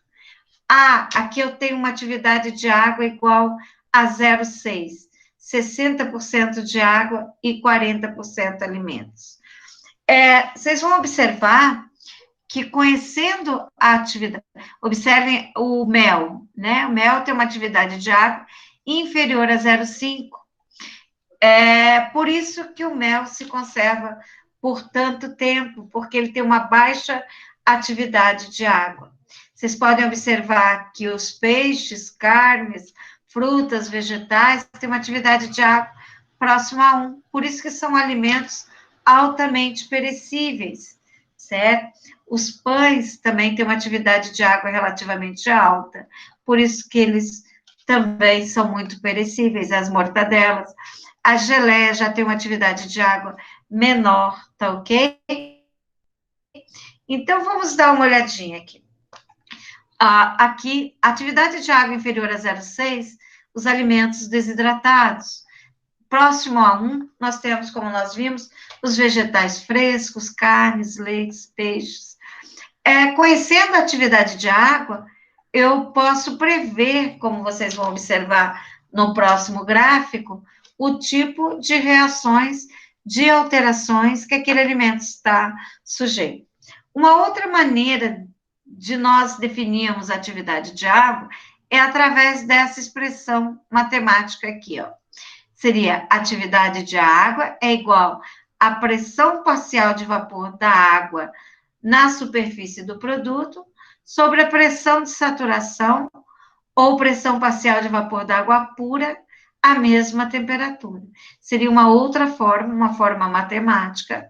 Speaker 1: Aqui eu tenho uma atividade de água igual a 0,6, 60% de água e 40% alimentos. Vocês vão observar que conhecendo a atividade, observem o mel, né? O mel tem uma atividade de água inferior a 0,5. Por isso que o mel se conserva por tanto tempo, porque ele tem uma baixa atividade de água. Vocês podem observar que os peixes, carnes, frutas, vegetais têm uma atividade de água próxima a 1. Por isso que são alimentos altamente perecíveis, certo? Os pães também têm uma atividade de água relativamente alta, por isso que eles também são muito perecíveis, as mortadelas. A geleia já tem uma atividade de água menor, tá ok? Então, vamos dar uma olhadinha aqui. Aqui, atividade de água inferior a 0,6, os alimentos desidratados. Próximo a 1, nós temos, como nós vimos, os vegetais frescos, carnes, leites, peixes. Conhecendo a atividade de água, eu posso prever, como vocês vão observar no próximo gráfico, o tipo de reações, de alterações que aquele alimento está sujeito. Uma outra maneira de nós definirmos a atividade de água é através dessa expressão matemática aqui, ó. Seria atividade de água é igual à pressão parcial de vapor da água na superfície do produto sobre a pressão de saturação ou pressão parcial de vapor da água pura à mesma temperatura. Seria uma outra forma, uma forma matemática,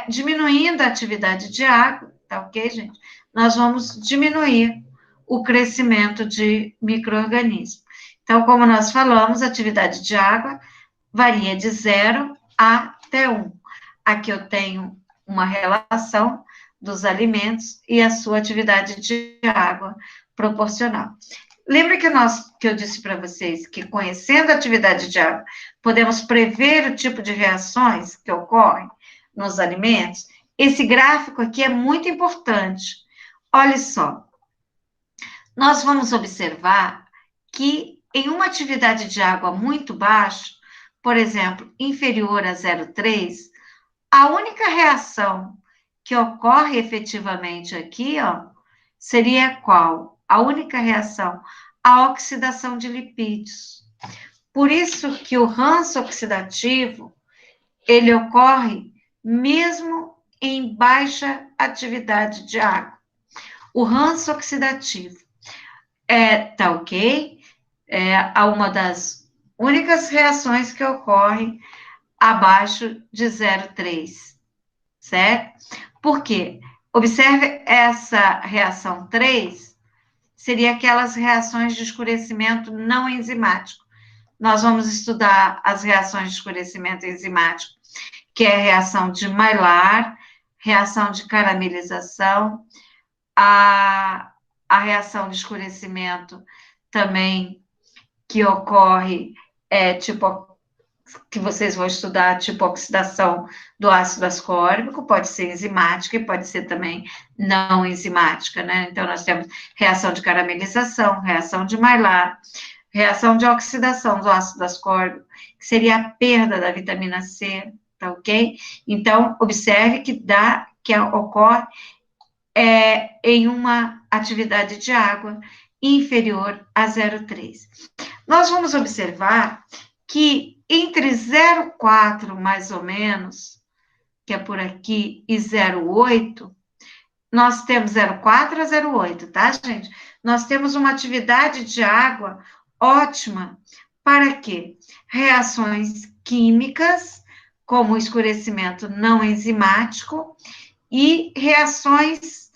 Speaker 1: diminuindo a atividade de água, tá ok, gente? Nós vamos diminuir o crescimento de micro-organismos. Então, como nós falamos, a atividade de água varia de 0 até 1. Aqui eu tenho uma relação dos alimentos e a sua atividade de água proporcional. Lembra que eu disse para vocês que, conhecendo a atividade de água, podemos prever o tipo de reações que ocorrem nos alimentos? Esse gráfico aqui é muito importante. Olha só, nós vamos observar que em uma atividade de água muito baixa, por exemplo, inferior a 0,3, a única reação que ocorre efetivamente aqui, ó, seria qual? A única reação, a oxidação de lipídios. Por isso que o ranço oxidativo, ele ocorre mesmo em baixa atividade de água. O ranço oxidativo tá ok? É uma das únicas reações que ocorrem abaixo de 0,3, certo? Por quê? Observe essa reação 3, seria aquelas reações de escurecimento não enzimático. Nós vamos estudar as reações de escurecimento enzimático, que é a reação de Maillard, reação de caramelização, a reação de escurecimento também que ocorre, que vocês vão estudar, tipo oxidação do ácido ascórbico, pode ser enzimática e pode ser também não enzimática, né? Então, nós temos reação de caramelização, reação de Maillard, reação de oxidação do ácido ascórbico, que seria a perda da vitamina C, tá ok? Então, observe que ocorre em uma atividade de água inferior a 0,3. Nós vamos observar que entre 0,4 mais ou menos, que é por aqui, e 0,8, nós temos 0,4 a 0,8, tá, gente? nós temos uma atividade de água ótima para quê? Reações químicas, como o escurecimento não enzimático, e reações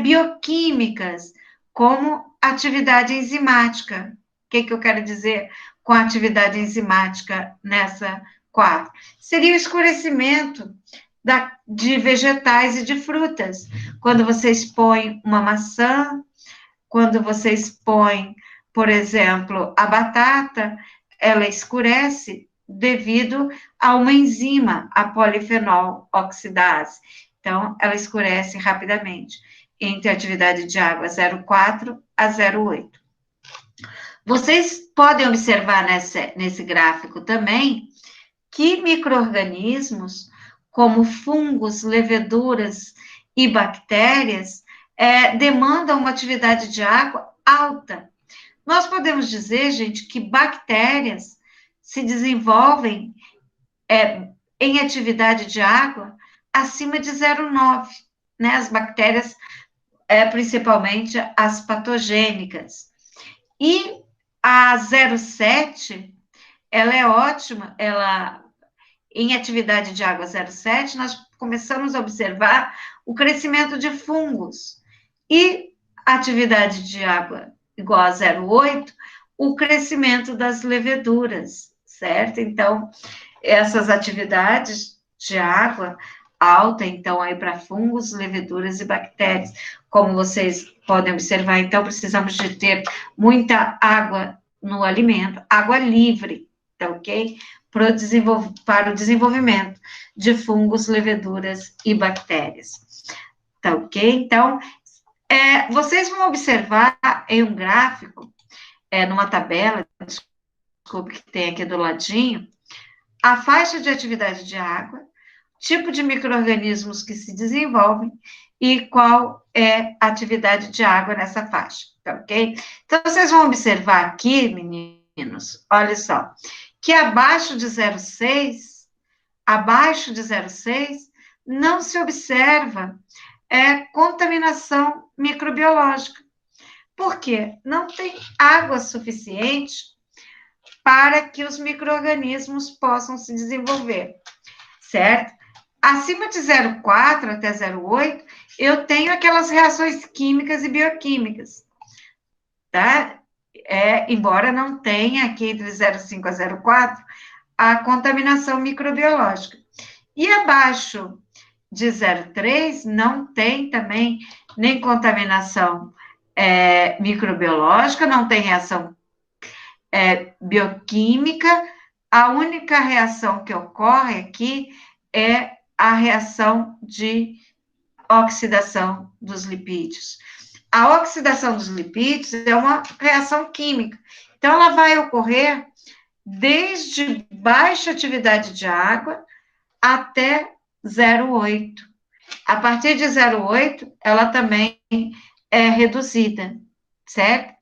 Speaker 1: bioquímicas, como atividade enzimática. O que eu quero dizer com atividade enzimática nessa quadro? Seria o escurecimento de vegetais e de frutas. Quando você expõe uma maçã, quando você expõe, por exemplo, a batata, ela escurece devido a uma enzima, a polifenol oxidase. Então, ela escurece rapidamente, entre a atividade de água 0,4 a 0,8. Vocês podem observar nesse gráfico também que micro-organismos, como fungos, leveduras e bactérias, demandam uma atividade de água alta. Nós podemos dizer, gente, que bactérias se desenvolvem em atividade de água acima de 0,9, né? As bactérias, principalmente as patogênicas. E a 0,7, ela é ótima, em atividade de água 0,7, nós começamos a observar o crescimento de fungos. E atividade de água igual a 0,8, o crescimento das leveduras, certo? Então, essas atividades de água alta, então, aí para fungos, leveduras e bactérias. Como vocês podem observar, então, precisamos de ter muita água no alimento, água livre, tá ok? Para o desenvolvimento de fungos, leveduras e bactérias. Tá ok? Então, vocês vão observar em um gráfico, numa tabela, desculpe, que tem aqui do ladinho, a faixa de atividade de água, tipo de micro-organismos que se desenvolvem e qual é a atividade de água nessa faixa, tá ok? Então, vocês vão observar aqui, meninos, olha só, que abaixo de 0,6, não se observa contaminação microbiológica. Por quê? Não tem água suficiente para que os micro-organismos possam se desenvolver, certo? Acima de 0,4 até 0,8, eu tenho aquelas reações químicas e bioquímicas, tá? Embora não tenha aqui entre 0,5 a 0,4 a contaminação microbiológica. E abaixo de 0,3 não tem também nem contaminação microbiológica, não tem reação bioquímica. A única reação que ocorre aqui é a reação de oxidação dos lipídios. A oxidação dos lipídios é uma reação química. Então, ela vai ocorrer desde baixa atividade de água até 0,8. A partir de 0,8, ela também é reduzida, certo?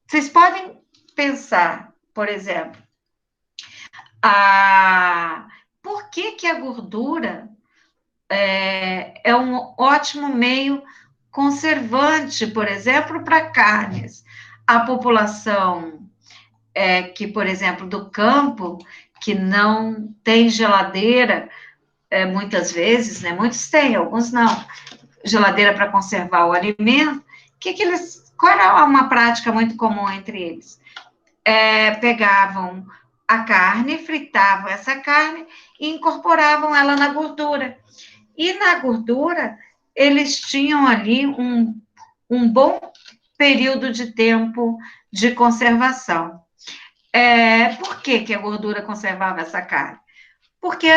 Speaker 1: Vocês podem pensar, por exemplo, por que a gordura é um ótimo meio conservante, por exemplo, para carnes. A população que, por exemplo, do campo, que não tem geladeira, muitas vezes, né? Muitos têm, alguns não, geladeira para conservar o alimento, qual era uma prática muito comum entre eles? Pegavam a carne, fritavam essa carne e incorporavam ela na gordura. E na gordura, eles tinham ali um bom período de tempo de conservação. Por que a gordura conservava essa carne? Porque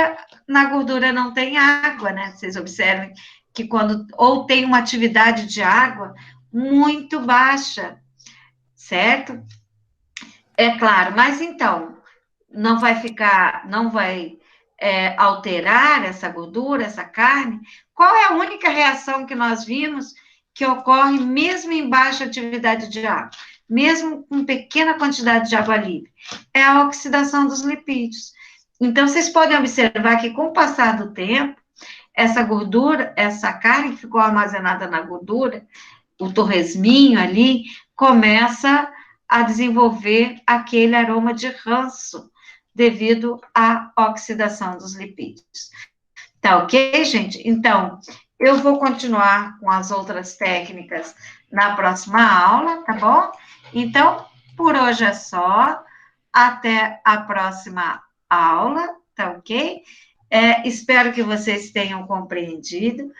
Speaker 1: na gordura não tem água, né? Vocês observem que ou tem uma atividade de água muito baixa, certo? É claro, mas então, não vai alterar essa gordura, essa carne? Qual é a única reação que nós vimos que ocorre mesmo em baixa atividade de água? Mesmo com pequena quantidade de água livre? É a oxidação dos lipídios. Então, vocês podem observar que com o passar do tempo, essa gordura, essa carne que ficou armazenada na gordura, o torresminho ali, começa a desenvolver aquele aroma de ranço devido à oxidação dos lipídios. Tá ok, gente? Então, eu vou continuar com as outras técnicas na próxima aula, tá bom? Então, por hoje é só. Até a próxima aula, tá ok? Espero que vocês tenham compreendido.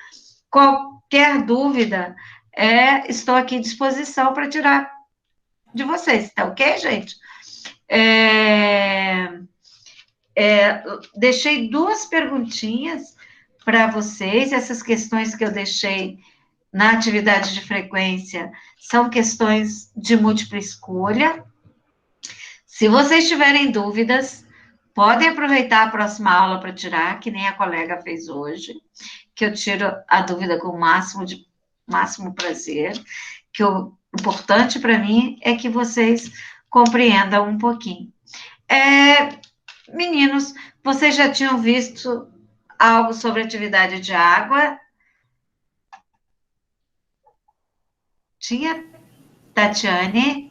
Speaker 1: Qualquer dúvida, estou aqui à disposição para tirar de vocês, tá ok, gente? Deixei 2 perguntinhas para vocês, essas questões que eu deixei na atividade de frequência são questões de múltipla escolha. Se vocês tiverem dúvidas, podem aproveitar a próxima aula para tirar, que nem a colega fez hoje, que eu tiro a dúvida com o máximo prazer, que o importante para mim é que vocês compreendam um pouquinho. Meninos, vocês já tinham visto algo sobre atividade de água? Tinha, Tatiane?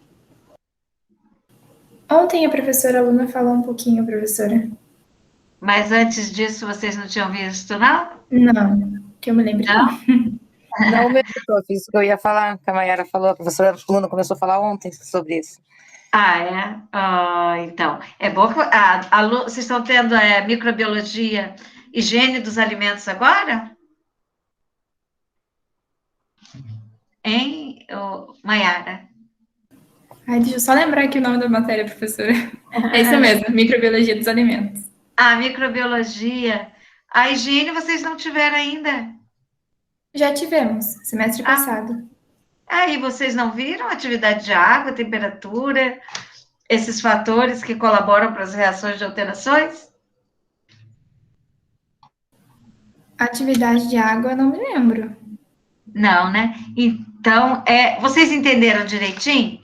Speaker 3: Ontem a professora Luna falou um pouquinho, professora.
Speaker 1: Mas antes disso, vocês não tinham visto, não?
Speaker 3: Não, que eu me lembro.
Speaker 1: Não?
Speaker 2: Não mesmo, prof, isso que eu ia falar, que a Mayara falou, a professora Luna começou a falar ontem sobre isso.
Speaker 1: Então, é bom que vocês estão tendo microbiologia, higiene dos alimentos agora? Hein, Mayara?
Speaker 3: Deixa eu só lembrar aqui o nome da matéria, professora. É isso mesmo, microbiologia dos alimentos.
Speaker 1: A microbiologia. A higiene vocês não tiveram ainda?
Speaker 3: Já tivemos, semestre passado.
Speaker 1: E vocês não viram atividade de água, temperatura, esses fatores que colaboram para as reações de alterações?
Speaker 3: Atividade de água, não me lembro.
Speaker 1: Não, né? Então, vocês entenderam direitinho?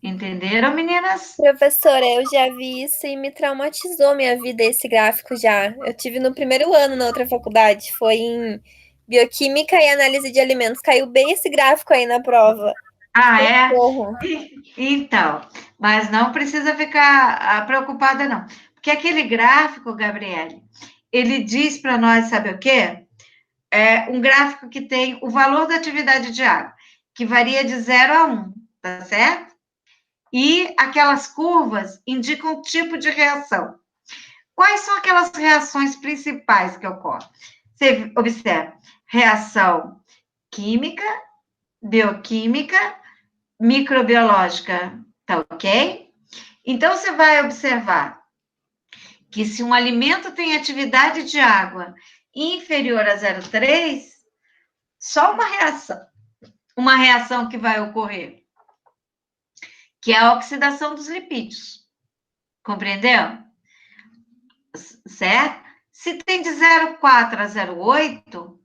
Speaker 1: Entenderam, meninas?
Speaker 4: Professora, eu já vi isso e me traumatizou minha vida esse gráfico já. Eu tive no primeiro ano na outra faculdade, foi em Bioquímica e Análise de Alimentos. Caiu bem esse gráfico aí na prova.
Speaker 1: Socorro. Então, mas não precisa ficar preocupada, não. Porque aquele gráfico, Gabriele, ele diz para nós, sabe o quê? Um gráfico que tem o valor da atividade de água, que varia de 0 a 1, tá certo? E aquelas curvas indicam o tipo de reação. Quais são aquelas reações principais que ocorrem? Você observa, reação química, bioquímica, microbiológica, tá ok? Então, você vai observar que se um alimento tem atividade de água inferior a 0,3, só uma reação que vai ocorrer, que é a oxidação dos lipídios. Compreendeu? Certo? Se tem de 0,4 a 0,8,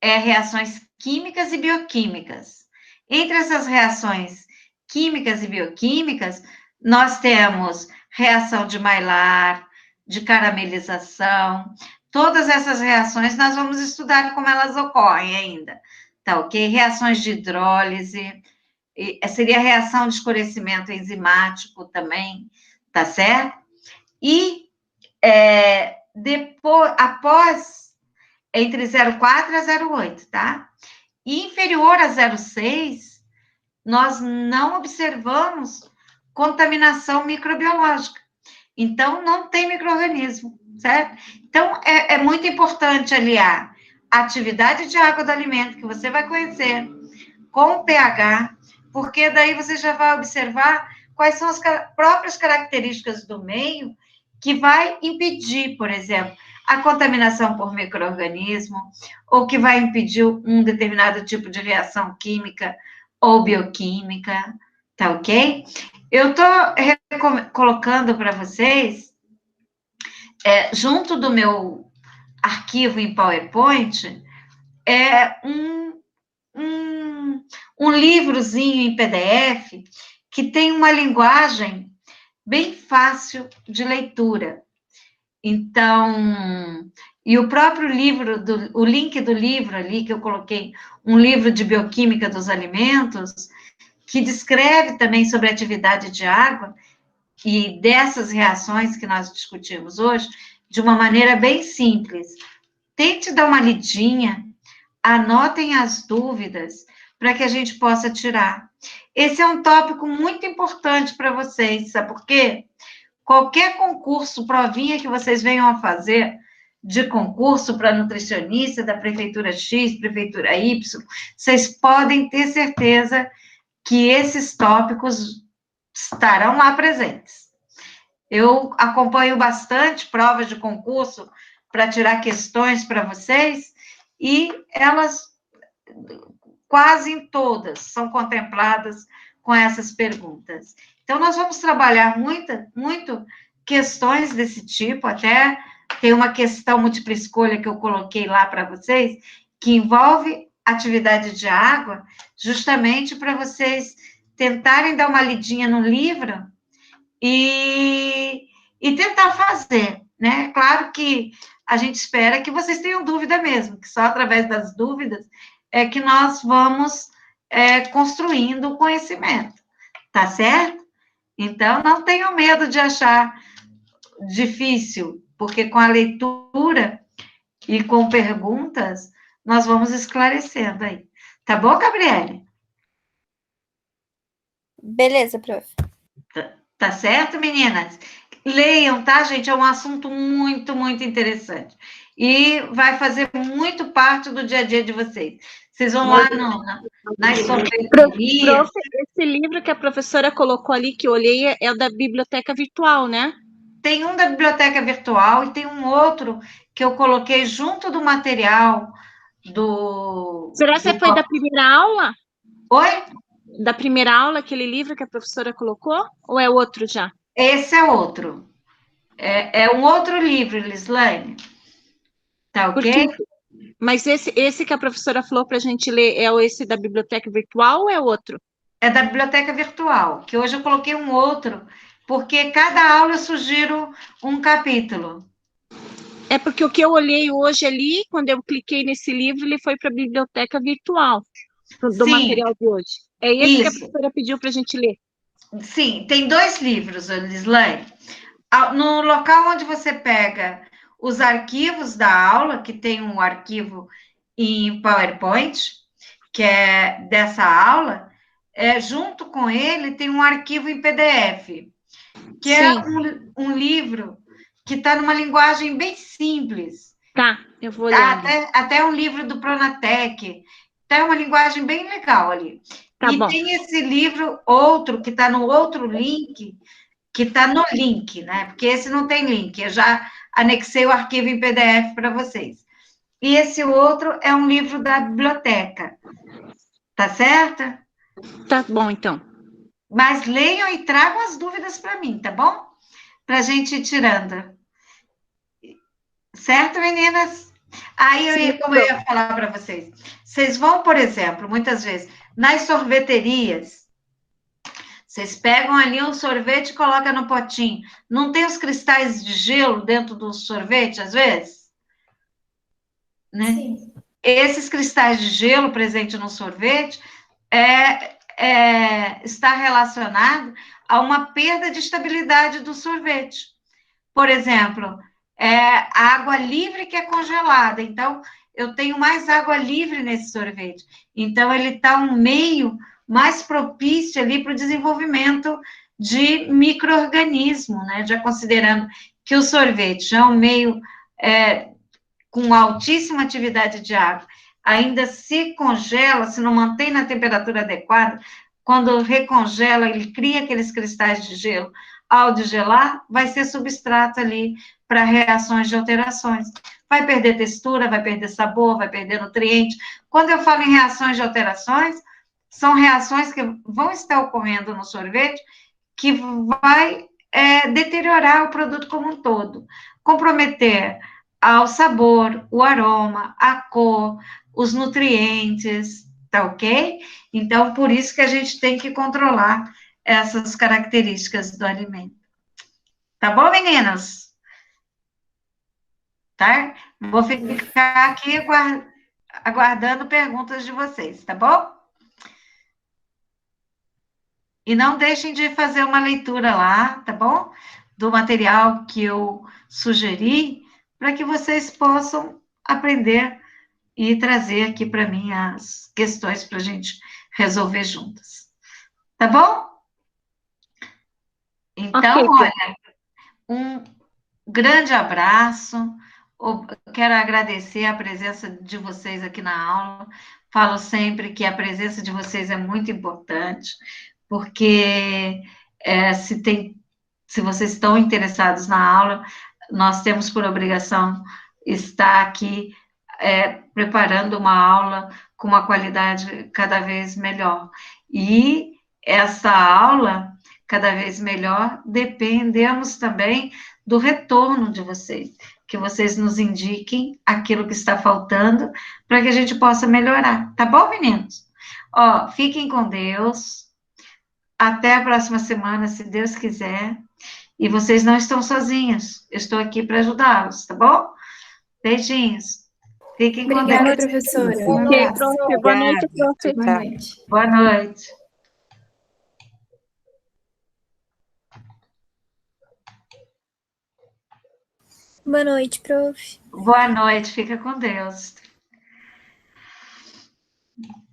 Speaker 1: reações químicas e bioquímicas. Entre essas reações químicas e bioquímicas, nós temos reação de Maillard, de caramelização. Todas essas reações nós vamos estudar como elas ocorrem ainda, tá ok? Reações de hidrólise, seria reação de escurecimento enzimático também, tá certo? E após, entre 0,4 a 0,8, tá? E inferior a 0,6, nós não observamos contaminação microbiológica. Então, não tem micro-organismo, certo? Então, é muito importante aliar a atividade de água do alimento, que você vai conhecer, com o pH, porque daí você já vai observar quais são as próprias características do meio que vai impedir, por exemplo, a contaminação por micro-organismo, ou que vai impedir um determinado tipo de reação química ou bioquímica, tá ok? Eu estou colocando para vocês, junto do meu arquivo em PowerPoint, um livrozinho em PDF que tem uma linguagem bem fácil de leitura. Então, E o próprio livro, o link do livro ali, que eu coloquei, um livro de bioquímica dos alimentos, que descreve também sobre a atividade de água e dessas reações que nós discutimos hoje, de uma maneira bem simples. Tente dar uma lidinha, anotem as dúvidas, para que a gente possa tirar. Esse é um tópico muito importante para vocês, sabe por quê? Qualquer concurso, provinha que vocês venham a fazer, de concurso para nutricionista da prefeitura X, prefeitura Y, vocês podem ter certeza que esses tópicos estarão lá presentes. Eu acompanho bastante provas de concurso para tirar questões para vocês, e elas, quase em todas, são contempladas com essas perguntas. Então, nós vamos trabalhar muito questões desse tipo, até tem uma questão múltipla escolha que eu coloquei lá para vocês, que envolve atividade de água, justamente para vocês tentarem dar uma lidinha no livro e tentar fazer, né? Claro que a gente espera que vocês tenham dúvida mesmo, que só através das dúvidas é que nós vamos construindo o conhecimento, tá certo? Então, não tenham medo de achar difícil, porque com a leitura e com perguntas, nós vamos esclarecendo aí. Tá bom, Gabriele?
Speaker 4: Beleza, prof.
Speaker 1: Tá certo, meninas? Leiam, tá, gente? É um assunto muito interessante. E vai fazer muito parte do dia a dia de vocês. Vocês vão lá nas sorveterias.
Speaker 5: Prof, esse livro que a professora colocou ali, que eu olhei, é o da biblioteca virtual, né?
Speaker 1: Tem um da biblioteca virtual e tem um outro que eu coloquei junto do material do...
Speaker 5: Será que foi da primeira aula?
Speaker 1: Oi?
Speaker 5: Da primeira aula, aquele livro que a professora colocou? Ou é outro já?
Speaker 1: Esse é outro. É um outro livro, Lislane. Tá ok?
Speaker 5: Mas esse que a professora falou para a gente ler é esse da biblioteca virtual ou é outro?
Speaker 1: É da biblioteca virtual, que hoje eu coloquei um outro, porque cada aula eu sugiro um capítulo.
Speaker 5: É porque o que eu olhei hoje ali, quando eu cliquei nesse livro, ele foi para a biblioteca virtual do
Speaker 1: Sim,
Speaker 5: material de hoje. É esse que a
Speaker 1: isso.
Speaker 5: professora pediu para a gente ler.
Speaker 1: Sim, tem 2 livros, Lislane. No local onde você pega os arquivos da aula, que tem um arquivo em PowerPoint, que é dessa aula, junto com ele tem um arquivo em PDF, que é um livro que está numa linguagem bem simples.
Speaker 5: Tá, eu vou olhar.
Speaker 1: Até um livro do Pronatec. Tá uma linguagem bem legal ali.
Speaker 5: Tá bom.
Speaker 1: Tem esse livro outro, que está no outro link, que está no link, né? Porque esse não tem link. Eu já anexei o arquivo em PDF para vocês. E esse outro é um livro da biblioteca. Tá certo?
Speaker 5: Tá bom, então.
Speaker 1: Mas leiam e tragam as dúvidas para mim, tá bom? Para a gente ir tirando. Certo, meninas? Aí, como eu ia falar para vocês, vocês vão, por exemplo, muitas vezes, nas sorveterias, vocês pegam ali um sorvete e colocam no potinho. Não tem os cristais de gelo dentro do sorvete, às vezes? Né?
Speaker 3: Sim.
Speaker 1: Esses cristais de gelo presentes no sorvete está relacionado a uma perda de estabilidade do sorvete. Por exemplo, a água livre que é congelada. Então, eu tenho mais água livre nesse sorvete. Então, ele está um meio mais propício ali para o desenvolvimento de micro-organismo, né? Já considerando que o sorvete já é um meio com altíssima atividade de água, ainda se congela, se não mantém na temperatura adequada, quando recongela, ele cria aqueles cristais de gelo. Ao degelar, vai ser substrato ali para reações de alterações. Vai perder textura, vai perder sabor, vai perder nutriente. Quando eu falo em reações de alterações, são reações que vão estar ocorrendo no sorvete que vai deteriorar o produto como um todo, comprometer ao sabor, o aroma, a cor, os nutrientes, tá ok? Então, por isso que a gente tem que controlar essas características do alimento. Tá bom, meninas? tá? Vou ficar aqui aguardando perguntas de vocês, tá bom? E não deixem de fazer uma leitura lá, tá bom? Do material que eu sugeri, para que vocês possam aprender e trazer aqui para mim as questões para a gente resolver juntas. Tá bom? Então,
Speaker 5: Ok,
Speaker 1: olha, um grande abraço. Quero agradecer a presença de vocês aqui na aula. Falo sempre que a presença de vocês é muito importante, porque se vocês estão interessados na aula, nós temos por obrigação estar aqui preparando uma aula com uma qualidade cada vez melhor. E essa aula, cada vez melhor, dependemos também do retorno de vocês, que vocês nos indiquem aquilo que está faltando, para que a gente possa melhorar, tá bom, meninos? Ó, fiquem com Deus, até a próxima semana, se Deus quiser, e vocês não estão sozinhos, eu estou aqui para ajudá-los, tá bom? Beijinhos, fiquem com
Speaker 3: Obrigada,
Speaker 1: Deus.
Speaker 3: professora. Um
Speaker 5: ok,
Speaker 3: abraço.
Speaker 5: prof. Boa noite, prof.
Speaker 3: Boa noite.
Speaker 1: Boa noite.
Speaker 4: Boa noite, prof.
Speaker 1: Boa noite, fica com Deus.